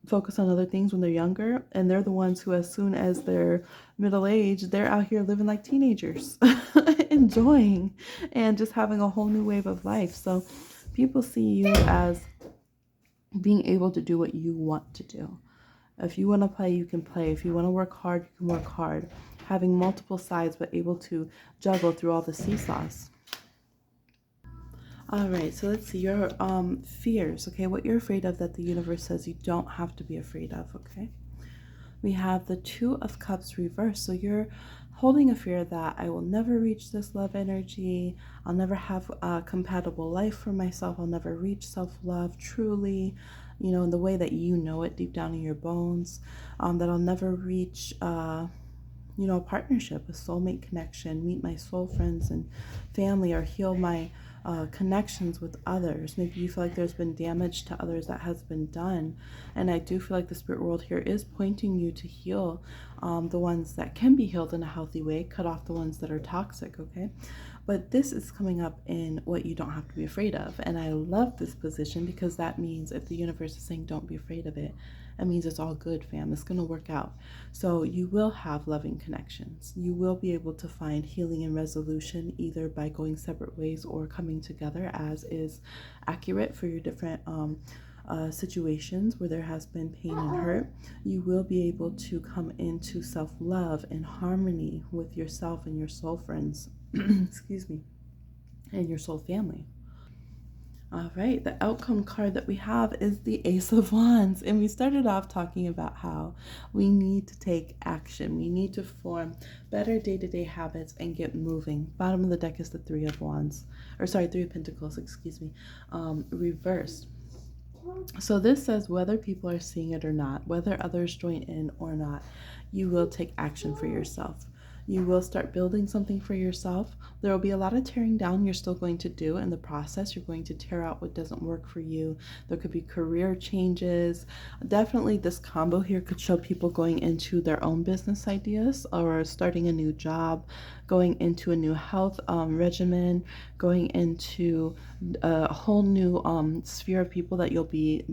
focus on other things when they're younger, and they're the ones who, as soon as they're middle age, they're out here living like teenagers, enjoying and just having a whole new wave of life. So people see you as being able to do what you want to do. If you want to play, you can play. If you want to work hard, you can work hard. Having multiple sides, but able to juggle through all the seesaws. All right, so let's see your fears, okay? What you're afraid of that the universe says you don't have to be afraid of, okay? We have the Two of Cups reversed. So you're holding a fear that I will never reach this love energy. I'll never have a compatible life for myself. I'll never reach self-love truly, you know, in the way that you know it deep down in your bones. That I'll never reach, you know, a partnership, a soulmate connection, meet my soul friends and family, or heal my connections with others. Maybe you feel like there's been damage to others that has been done, and I do feel like the spirit world here is pointing you to heal the ones that can be healed in a healthy way, cut off the ones that are toxic, okay? But this is coming up in what you don't have to be afraid of. And I love this position because that means if the universe is saying don't be afraid of it, that means it's all good, fam. It's going to work out. So you will have loving connections. You will be able to find healing and resolution either by going separate ways or coming together, as is accurate for your different situations where there has been pain and hurt. You will be able to come into self-love and harmony with yourself and your soul friends. Excuse me, and your soul family. All right, the outcome card that we have is the Ace of Wands. And we started off talking about how we need to take action. We need to form better day-to-day habits and get moving. Bottom of the deck is the Three of Wands, or sorry, Three of Pentacles, excuse me, reversed. So this says whether people are seeing it or not, whether others join in or not, you will take action for yourself. You will start building something for yourself. There will be a lot of tearing down you're still going to do in the process. You're going to tear out what doesn't work for you. There could be career changes. Definitely this combo here could show people going into their own business ideas or starting a new job, going into a new health regimen, going into a whole new sphere of people that you'll be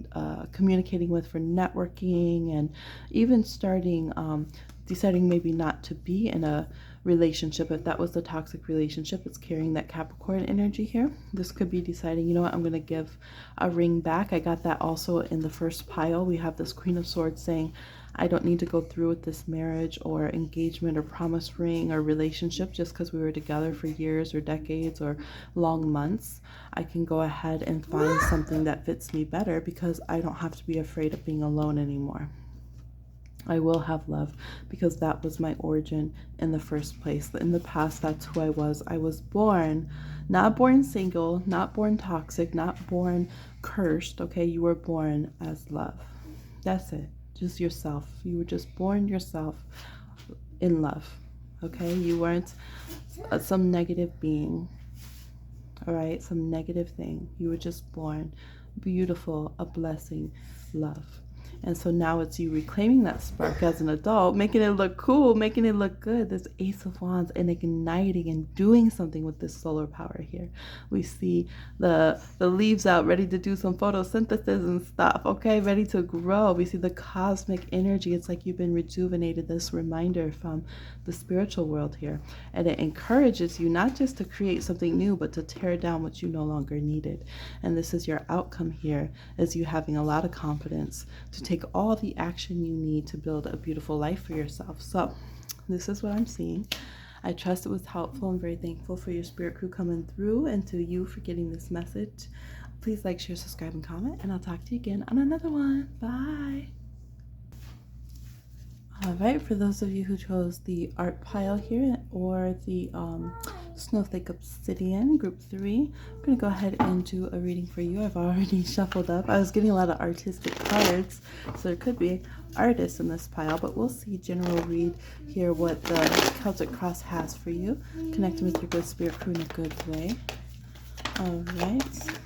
communicating with for networking, and even starting deciding maybe not to be in a relationship. If that was the toxic relationship, it's carrying that Capricorn energy here. This could be deciding, you know what, I'm going to give a ring back. I got that also in the first pile. We have this Queen of Swords saying, I don't need to go through with this marriage or engagement or promise ring or relationship just because we were together for years or decades or long months. I can go ahead and find something that fits me better because I don't have to be afraid of being alone anymore. I will have love because that was my origin in the first place. In the past, that's who I was. I was born, not born single, not born toxic, not born cursed, okay? You were born as love. That's it. Just yourself. You were just born yourself in love, okay? You weren't some negative being, all right? Some negative thing. You were just born beautiful, a blessing, love. And so now it's you reclaiming that spark as an adult, making it look cool, making it look good. This Ace of Wands, and igniting and doing something with this solar power here. We see the leaves out ready to do some photosynthesis and stuff, okay, ready to grow. We see the cosmic energy. It's like you've been rejuvenated, this reminder from the spiritual world here. And it encourages you not just to create something new, but to tear down what you no longer needed. And this is your outcome here, is you having a lot of confidence to take all the action you need to build a beautiful life for yourself. So this is what I'm seeing. I trust it was helpful. I'm very thankful for your spirit crew coming through and to you for getting this message. Please like, share, subscribe, and comment, and I'll talk to you again on another one. Bye. All right, for those of you who chose the art pile here or the Snowflake Obsidian group 3, I'm going to go ahead and do a reading for you. I've already shuffled up. I was getting a lot of artistic cards, so there could be artists in this pile, but we'll see. General read here what the Celtic cross has for you. Connecting with your good spirit crew in a good way. All right.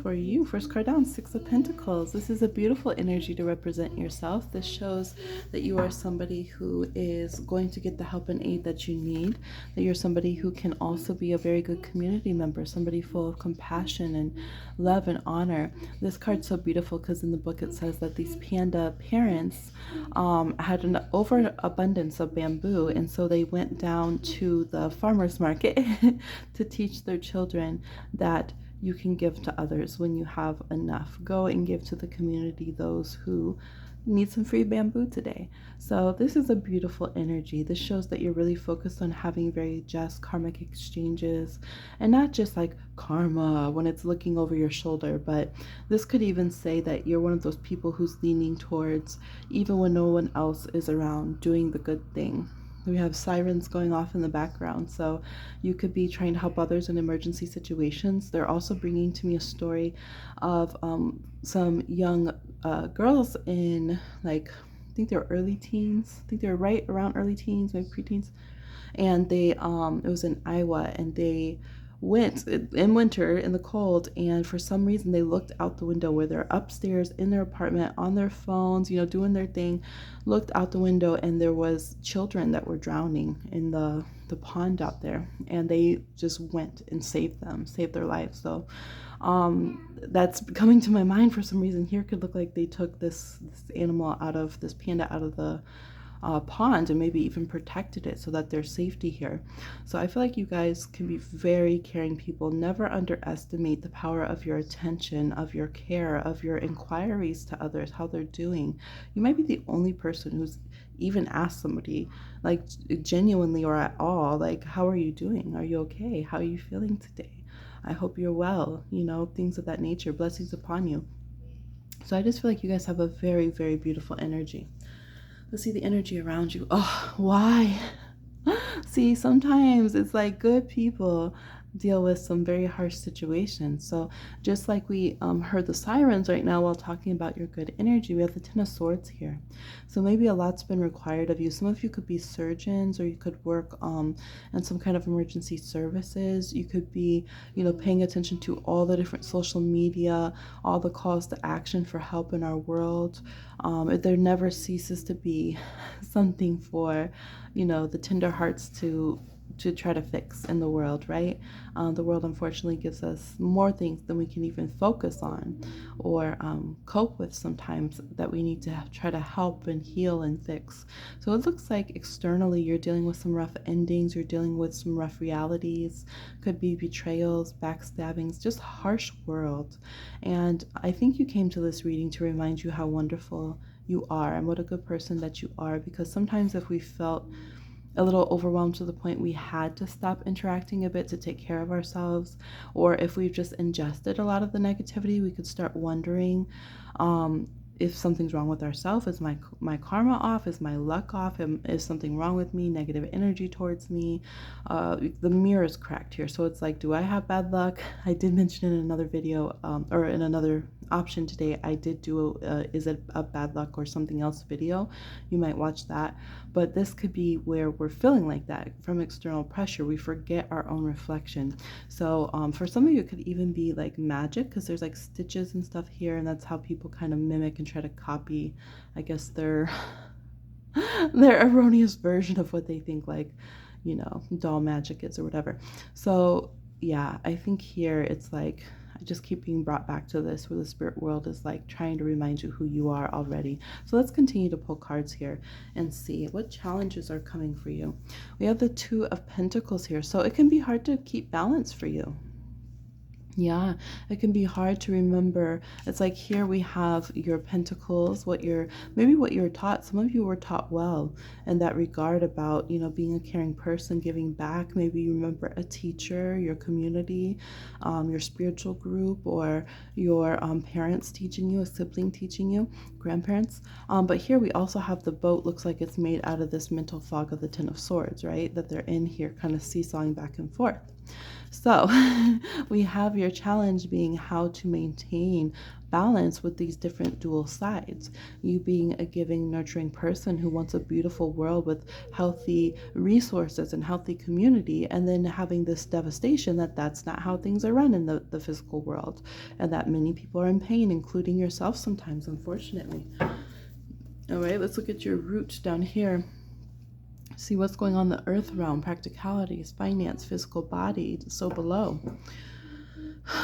For you, first card down, Six of Pentacles. This is a beautiful energy to represent yourself. This shows that you are somebody who is going to get the help and aid that you need, that you're somebody who can also be a very good community member, somebody full of compassion and love and honor. This card's so beautiful because in the book it says that these panda parents had an overabundance of bamboo, and so they went down to the farmer's market to teach their children that you can give to others when you have enough. Go and give to the community those who need some free bamboo today. So this is a beautiful energy. This shows that you're really focused on having very just karmic exchanges, and not just like karma when it's looking over your shoulder, but this could even say that you're one of those people who's leaning towards, even when no one else is around, doing the good thing. We have sirens going off in the background, so you could be trying to help others in emergency situations. They're also bringing to me a story of some young girls in, like, I think they're early teens. I think they're right around early teens, maybe preteens. And they, it was in Iowa, and they went in winter in the cold, and for some reason they looked out the window where they're upstairs in their apartment on their phones, doing their thing, looked out the window, and there was children that were drowning in the pond out there, and they just went and saved their lives. So that's coming to my mind for some reason. Here could look like they took this panda out of the pond and maybe even protected it so that there's safety here. So I feel like you guys can be very caring people. Never underestimate the power of your attention, of your care, of your inquiries to others, how they're doing. You might be the only person who's even asked somebody, like, genuinely or at all, like, how are you doing? Are you okay? How are you feeling today? I hope you're well, things of that nature. Blessings upon you. So I just feel like you guys have a very, very beautiful energy. Let's see the energy around you. Oh, why? See, sometimes it's like good people deal with some very harsh situations. So just like we heard the sirens right now while talking about your good energy, we have the Ten of Swords here. So maybe a lot's been required of you. Some of you could be surgeons, or you could work in some kind of emergency services. You could be, paying attention to all the different social media, all the calls to action for help in our world. There never ceases to be something for, the tender hearts to try to fix in the world, right? The world unfortunately gives us more things than we can even focus on or cope with sometimes, that we need to try to help and heal and fix. So it looks like externally you're dealing with some rough endings, you're dealing with some rough realities, could be betrayals, backstabbings, just harsh world. And I think you came to this reading to remind you how wonderful you are and what a good person that you are, because sometimes if we felt a little overwhelmed to the point we had to stop interacting a bit to take care of ourselves, or if we've just ingested a lot of the negativity, we could start wondering if something's wrong with ourselves. Is my karma off? Is my luck off? Is something wrong with me? Negative energy towards me? The mirror is cracked here. So it's like, do I have bad luck? I did mention in another video or in another option today, I did do is it a bad luck or something else video. You might watch that. But this could be where we're feeling like that from external pressure. We forget our own reflection. So for some of you, it could even be like magic, because there's like stitches and stuff here, and that's how people kind of mimic and try to copy, I guess, their erroneous version of what they think, like, doll magic is or whatever. So yeah, I think here it's like, I just keep being brought back to this, where the spirit world is like trying to remind you who you are already. So let's continue to pull cards here and see what challenges are coming for you. We have the Two of Pentacles here. So it can be hard to keep balance for you. Yeah, it can be hard to remember. It's like here we have your pentacles, maybe what you're taught. Some of you were taught well in that regard about, being a caring person, giving back. Maybe you remember a teacher, your community, your spiritual group, or your parents teaching you, a sibling teaching you, grandparents. But here we also have the boat. Looks like it's made out of this mental fog of the Ten of Swords, right? That they're in here kind of seesawing back and forth. So we have your challenge being how to maintain balance with these different dual sides. You being a giving, nurturing person who wants a beautiful world with healthy resources and healthy community, and then having this devastation that that's not how things are run in the physical world, and that many people are in pain, including yourself sometimes, unfortunately. All right, let's look at your root down here. See what's going on in the earth realm, practicalities, finance, physical body, so below.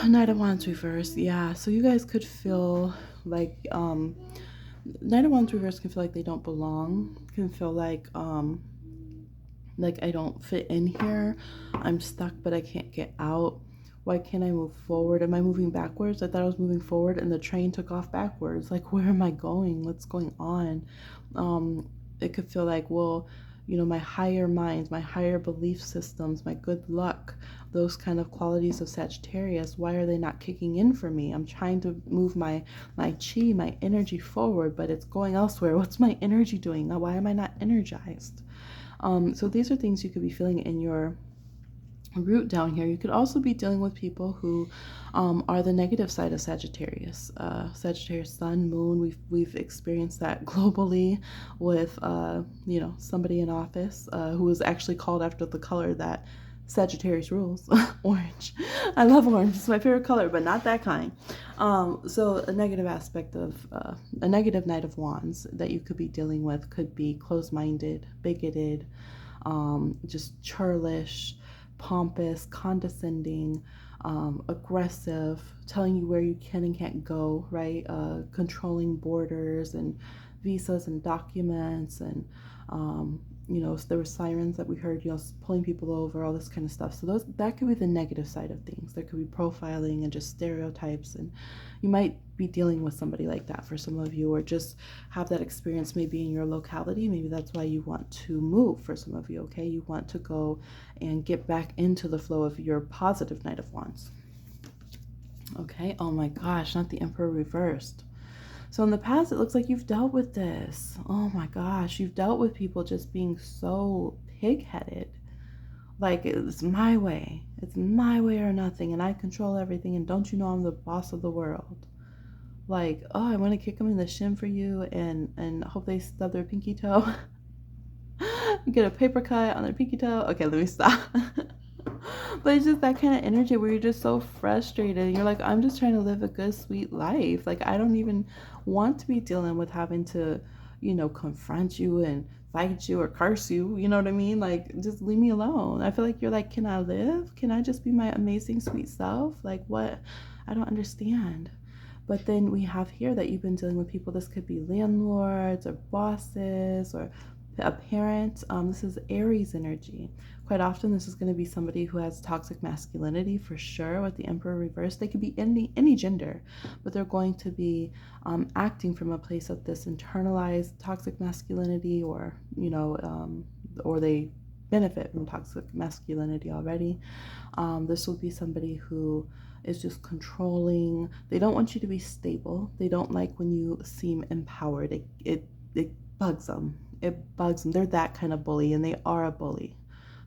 Knight of Wands reverse. Yeah, so you guys could feel like Knight of Wands reverse can feel like they don't belong, can feel like I don't fit in here, I'm stuck but I can't get out. Why can't I move forward? Am I moving backwards? I thought I was moving forward and the train took off backwards. Like, where am I going? What's going on? It could feel like, well, my higher minds, my higher belief systems, my good luck, those kind of qualities of Sagittarius, why are they not kicking in for me? I'm trying to move my chi, my energy forward, but it's going elsewhere. What's my energy doing? Why am I not energized? So these are things you could be feeling in your root down here. You could also be dealing with people who are the negative side of Sagittarius. Sagittarius sun, moon, we've experienced that globally with somebody in office who was actually called after the color that Sagittarius rules. Orange. I love orange. It's my favorite color, but not that kind. So a negative aspect of a negative Knight of Wands that you could be dealing with could be closed-minded, bigoted, just churlish, pompous, condescending, aggressive, telling you where you can and can't go, right? Controlling borders and visas and documents, and there were sirens that we heard, pulling people over, all this kind of stuff. So that could be the negative side of things. There could be profiling and just stereotypes, and you might be dealing with somebody like that for some of you, or just have that experience maybe in your locality. Maybe that's why you want to move for some of you, okay? You want to go and get back into the flow of your positive Knight of Wands. Okay, oh my gosh, not the Emperor reversed. So in the past, it looks like you've dealt with this. Oh my gosh, you've dealt with people just being so pig-headed. Like, it's my way. It's my way or nothing, and I control everything, and don't you know I'm the boss of the world? Like, oh, I want to kick them in the shin for you and hope they stub their pinky toe. Get a paper cut on their pinky toe. Okay, let me stop. But it's just that kind of energy where you're just so frustrated. And you're like, I'm just trying to live a good, sweet life. Like, I don't even want to be dealing with having to, confront you and fight you or curse you. You know what I mean? Like, just leave me alone. I feel like you're like, can I live? Can I just be my amazing, sweet self? Like, what? I don't understand. But then we have here that you've been dealing with people. This could be landlords or bosses or a parent. This is Aries energy. Quite often, this is going to be somebody who has toxic masculinity for sure. With the Emperor reversed, they could be any gender, but they're going to be acting from a place of this internalized toxic masculinity, or or they benefit from toxic masculinity already. This will be somebody who is just controlling. They don't want you to be stable. They don't like when you seem empowered. It bugs them. It bugs them. They're that kind of bully, and they are a bully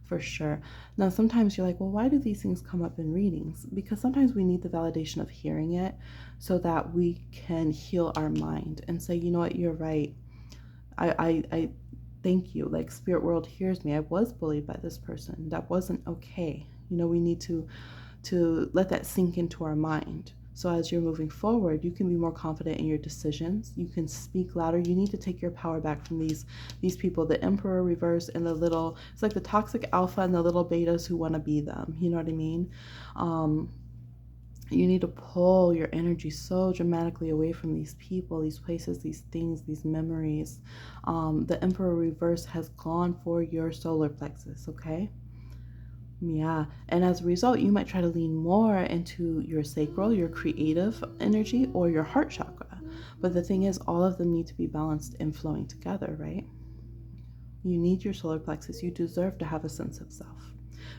for sure. Now, sometimes you're like, well, why do these things come up in readings? Because sometimes we need the validation of hearing it so that we can heal our mind and say, you know what, you're right. I thank you. Like, spirit world hears me. I was bullied by this person. That wasn't okay. We need to let that sink into our mind. So as you're moving forward, you can be more confident in your decisions. You can speak louder. You need to take your power back from these people, the Emperor reverse and it's like the toxic alpha and the little betas who want to be them. You know what I mean? You need to pull your energy so dramatically away from these people, these places, these things, these memories. The Emperor reverse has gone for your solar plexus, okay? Yeah, and as a result, you might try to lean more into your sacral, your creative energy, or your heart chakra. But the thing is, all of them need to be balanced and flowing together, right? You need your solar plexus. You deserve to have a sense of self.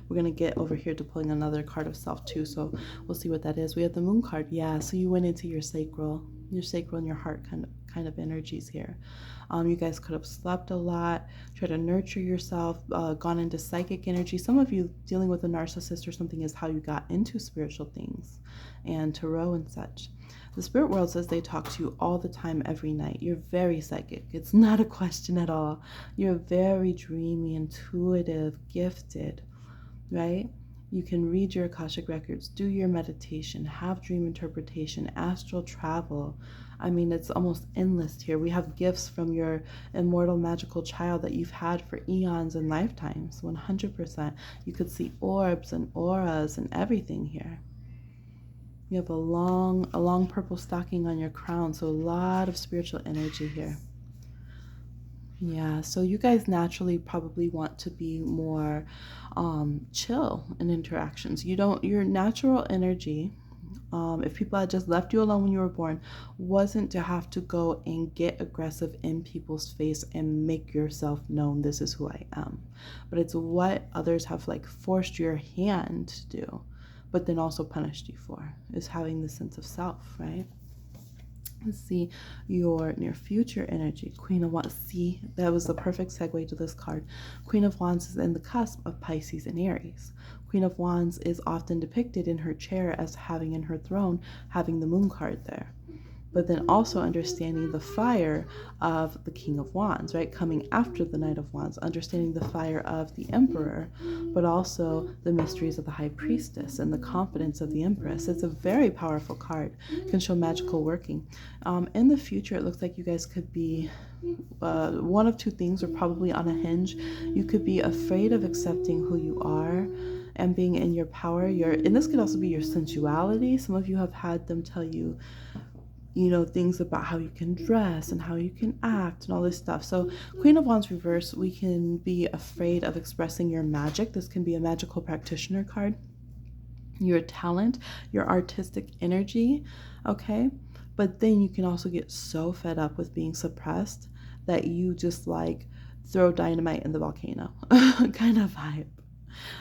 We're going to get over here to pulling another card of self too, so we'll see what that is. We have the moon card. Yeah, so you went into your sacral and your heart kind of energies here. You guys could have slept a lot, tried to nurture yourself, gone into psychic energy. Some of you dealing with a narcissist or something is how you got into spiritual things and tarot and such. The spirit world says they talk to you all the time, every night. You're very psychic. It's not a question at all. You're very dreamy, intuitive, gifted, right? You can read your Akashic records, do your meditation, have dream interpretation, astral travel. I mean, it's almost endless here. We have gifts from your immortal magical child that you've had for eons and lifetimes, 100%. You could see orbs and auras and everything here. You have a long purple stocking on your crown, so a lot of spiritual energy here. Yeah, so you guys naturally probably want to be more chill in interactions. Your natural energy, if people had just left you alone when you were born, wasn't to have to go and get aggressive in people's face and make yourself known, this is who I am. But it's what others have like forced your hand to do, but then also punished you for, is having the sense of self, right? Let's see your near future energy. Queen of Wands. See, that was the perfect segue to this card. Queen of Wands is in the cusp of Pisces and Aries. Queen of Wands is often depicted in her chair as having in her throne, having the moon card there. but then also understanding the fire of the King of Wands, right? Coming after the Knight of Wands, understanding the fire of the Emperor, but also the mysteries of the High Priestess and the confidence of the Empress. It's a very powerful card. It can show magical working. In the future, it looks like you guys could be one of two things, or probably on a hinge. You could be afraid of accepting who you are and being in your power. And this could also be your sensuality. Some of you have had them tell you, things about how you can dress and how you can act and all this stuff. So Queen of Wands reverse, we can be afraid of expressing your magic. This can be a magical practitioner card, your talent, your artistic energy, okay? But then you can also get so fed up with being suppressed that you just like throw dynamite in the volcano kind of vibe.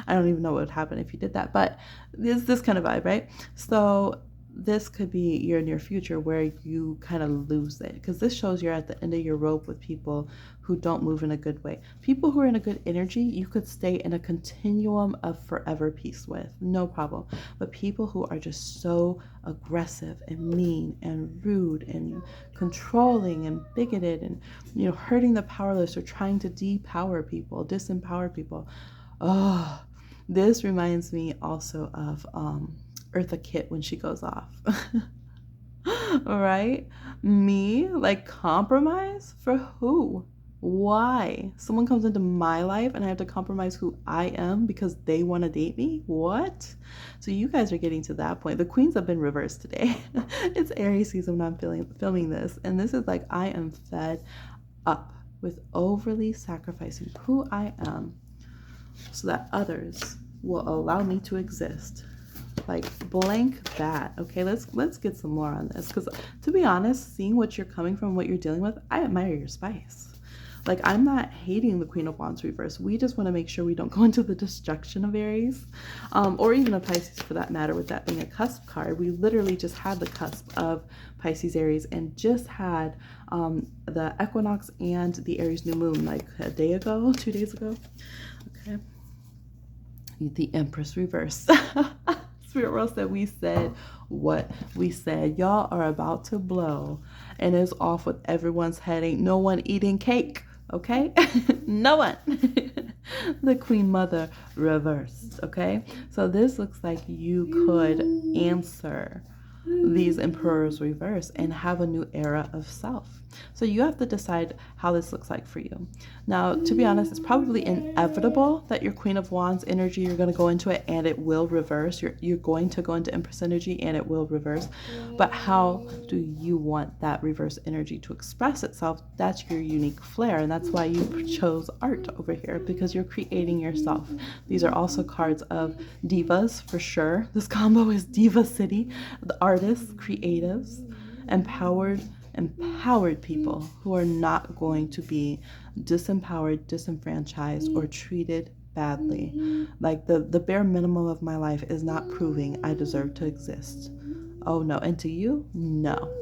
I don't even know what would happen if you did that, but this kind of vibe, right? So this could be your near future where you kind of lose it, because this shows you're at the end of your rope with people who don't move in a good way. People who are in a good energy, you could stay in a continuum of forever peace with, no problem. But people who are just so aggressive and mean and rude and controlling and bigoted and, hurting the powerless or trying to depower people, disempower people. Oh, this reminds me also of Eartha Kitt when she goes off. Right? Me, like, compromise for who? Why? Someone comes into my life and I have to compromise who I am because they want to date me? What? So you guys are getting to that point. The queens have been reversed today. It's Aries season when I'm filming this, and this is like, I am fed up with overly sacrificing who I am so that others will allow me to exist. Like, blank that. Okay, let's get some more on this, because to be honest, seeing what you're coming from, what you're dealing with, I admire your spice. Like, I'm not hating the Queen of Wands reverse. We just want to make sure we don't go into the destruction of Aries, or even of Pisces for that matter, with that being a cusp card. We literally just had the cusp of Pisces Aries and just had the equinox and the Aries new moon like a day ago, 2 days ago. Okay, the Empress reverse. Spirit World said we said what we said. Y'all are about to blow, and it's off with everyone's head. Ain't no one eating cake, okay? No one. The Queen Mother reversed, okay? So this looks like you could answer these Emperors reverse and have a new era of self. So you have to decide how this looks like for you. Now, to be honest, it's probably inevitable that your Queen of Wands energy, you're going to go into it and it will reverse. You're going to go into Empress energy and it will reverse. But how do you want that reverse energy to express itself? That's your unique flair, and that's why you chose art over here, because you're creating yourself. These are also cards of divas for sure. This combo is Diva City. The artists, creatives, empowered people who are not going to be disempowered, disenfranchised, or treated badly. Like, the bare minimum of my life is not proving I deserve to exist. Oh no. And to you, no.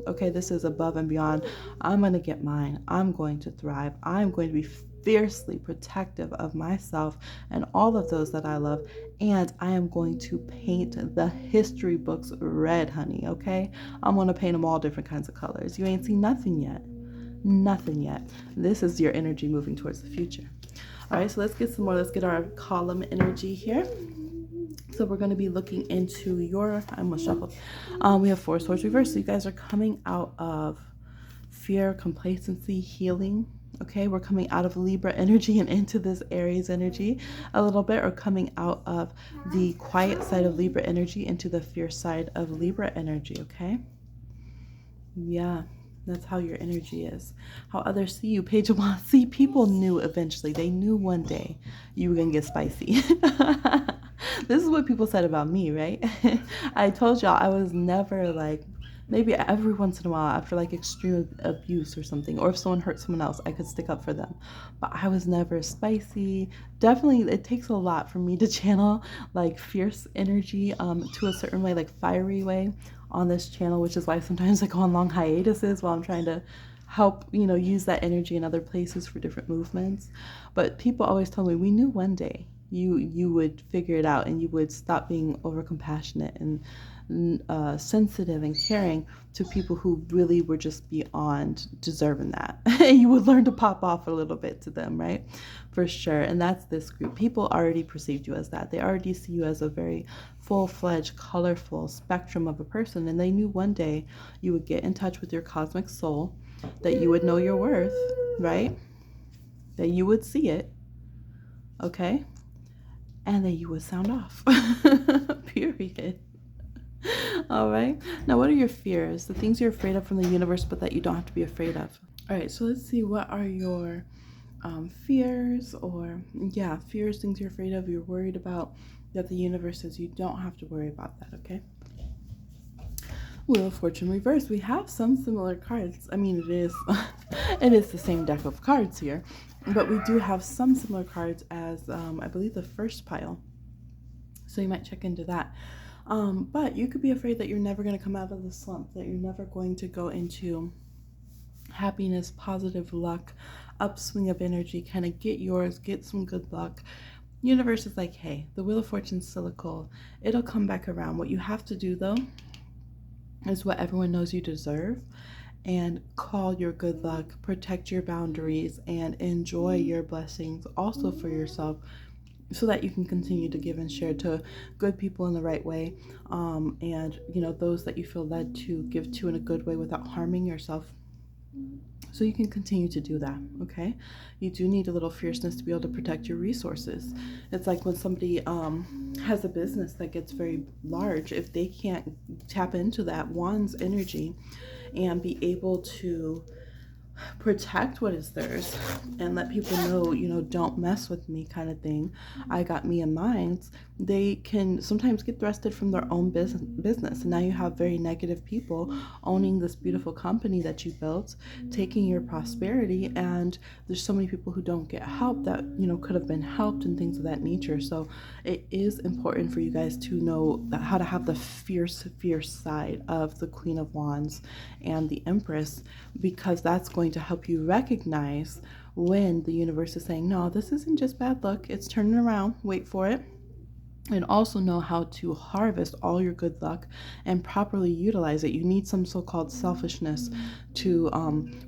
Okay, this is above and beyond. I'm going to get mine. I'm going to thrive. I'm going to be fiercely protective of myself and all of those that I love, and I am going to paint the history books red, honey, okay? I'm going to paint them all different kinds of colors. You ain't seen nothing yet. This is your energy moving towards the future. All right, so let's get some more. Let's get our column energy here. So we're going to be looking into your, I'm going to shuffle. We have 4 swords reversed. So you guys are coming out of fear, complacency, healing. Okay, we're coming out of Libra energy and into this Aries energy a little bit, or coming out of the quiet side of Libra energy into the fierce side of Libra energy, okay? Yeah, that's how your energy is. How others see you. Page of Wands. See, people knew eventually. They knew one day you were going to get spicy. This is what people said about me, right? I told y'all I was never like, maybe every once in a while after like extreme abuse or something, or if someone hurt someone else, I could stick up for them. But I was never spicy. Definitely, it takes a lot for me to channel like fierce energy to a certain way, like fiery way on this channel, which is why sometimes I go on long hiatuses while I'm trying to help, use that energy in other places for different movements. But people always told me, we knew one day you would figure it out and you would stop being over compassionate and sensitive and caring to people who really were just beyond deserving that. And you would learn to pop off a little bit to them, right? For sure. And that's this group. People already perceived you as that. They already see you as a very full-fledged, colorful spectrum of a person. And they knew one day you would get in touch with your cosmic soul, that you would know your worth, right? That you would see it, okay? And that you would sound off. Period. All right. Now, what are your fears? The things you're afraid of from the universe, but that you don't have to be afraid of. All right. So let's see. What are your fears, or fears, things you're afraid of, you're worried about, that the universe says you don't have to worry about that. Okay. Wheel of Fortune reverse. We have some similar cards. I mean, it is the same deck of cards here, but we do have some similar cards as I believe the first pile. So you might check into that. But you could be afraid that you're never going to come out of the slump, that you're never going to go into happiness, positive luck, upswing of energy, kind of get yours, get some good luck. Universe is like, hey, the Wheel of Fortune's cyclical. It'll come back around. What you have to do, though, is what everyone knows you deserve, and call your good luck, protect your boundaries, and enjoy your blessings also for yourself, so that you can continue to give and share to good people in the right way, and those that you feel led to give to in a good way without harming yourself, so you can continue to do that. Okay, you do need a little fierceness to be able to protect your resources. It's like when somebody has a business that gets very large, if they can't tap into that wand's energy and be able to protect what is theirs and let people know, don't mess with me kind of thing. I got me in minds. They can sometimes get thrusted from their own business. And now you have very negative people owning this beautiful company that you built, taking your prosperity. And there's so many people who don't get help that, could have been helped and things of that nature. So it is important for you guys to know that how to have the fierce side of the Queen of Wands and the Empress, because that's going to help you recognize when the universe is saying, no, this isn't just bad luck, it's turning around, wait for it. And also know how to harvest all your good luck and properly utilize it. You need some so-called selfishness to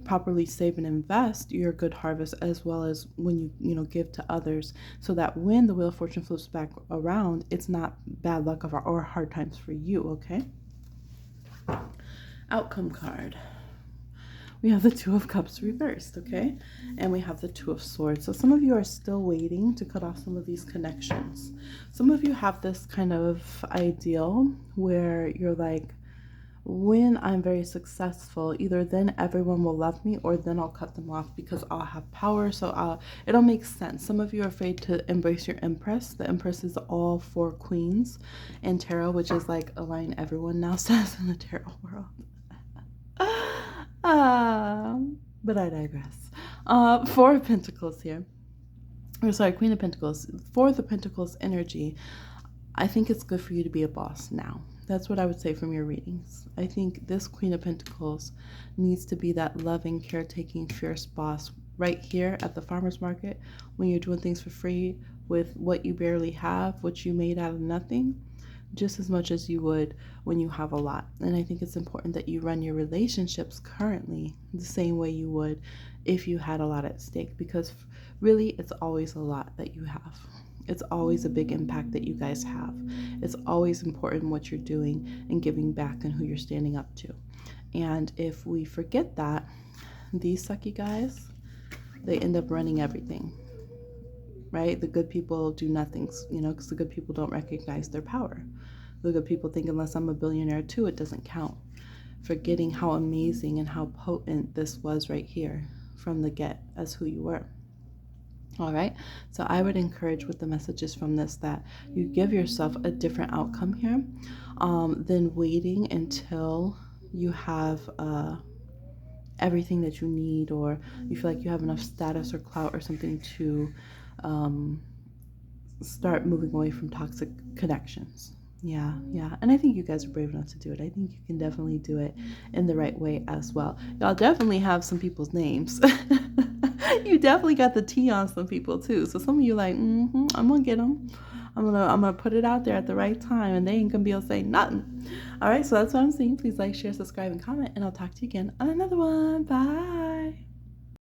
properly save and invest your good harvest, as well as when you give to others, so that when the Wheel of Fortune flips back around, it's not bad luck or hard times for you. Okay. Outcome card. We have the Two of Cups reversed, okay? And we have the Two of Swords. So some of you are still waiting to cut off some of these connections. Some of you have this kind of ideal where you're like, when I'm very successful, either then everyone will love me, or then I'll cut them off because I'll have power. So it'll make sense. Some of you are afraid to embrace your Empress. The Empress is all 4 queens in tarot, which is like a line everyone now says in the tarot world. But I digress. 4 of Pentacles here. Or sorry, Queen of Pentacles. 4 of the Pentacles energy. I think it's good for you to be a boss now. That's what I would say from your readings. I think this Queen of Pentacles needs to be that loving, caretaking, fierce boss right here at the farmer's market, when you're doing things for free with what you barely have, what you made out of nothing, just as much as you would when you have a lot. And I think it's important that you run your relationships currently the same way you would if you had a lot at stake, because really it's always a lot that you have. It's always a big impact that you guys have. It's always important what you're doing and giving back and who you're standing up to. And if we forget that, these sucky guys, they end up running everything, right? The good people do nothing, because the good people don't recognize their power. The good people think, unless I'm a billionaire too, it doesn't count. Forgetting how amazing and how potent this was right here from the get as who you were. All right, so I would encourage with the messages from this that you give yourself a different outcome here than waiting until you have everything that you need, or you feel like you have enough status or clout or something to start moving away from toxic connections. Yeah. And I think you guys are brave enough to do it. I think you can definitely do it in the right way as well. Y'all definitely have some people's names. You definitely got the T on some people too. So some of you like, I'm gonna get them. I'm gonna put it out there at the right time, and they ain't gonna be able to say nothing. All right, so that's what I'm seeing. Please like, share, subscribe, and comment, and I'll talk to you again on another one. Bye.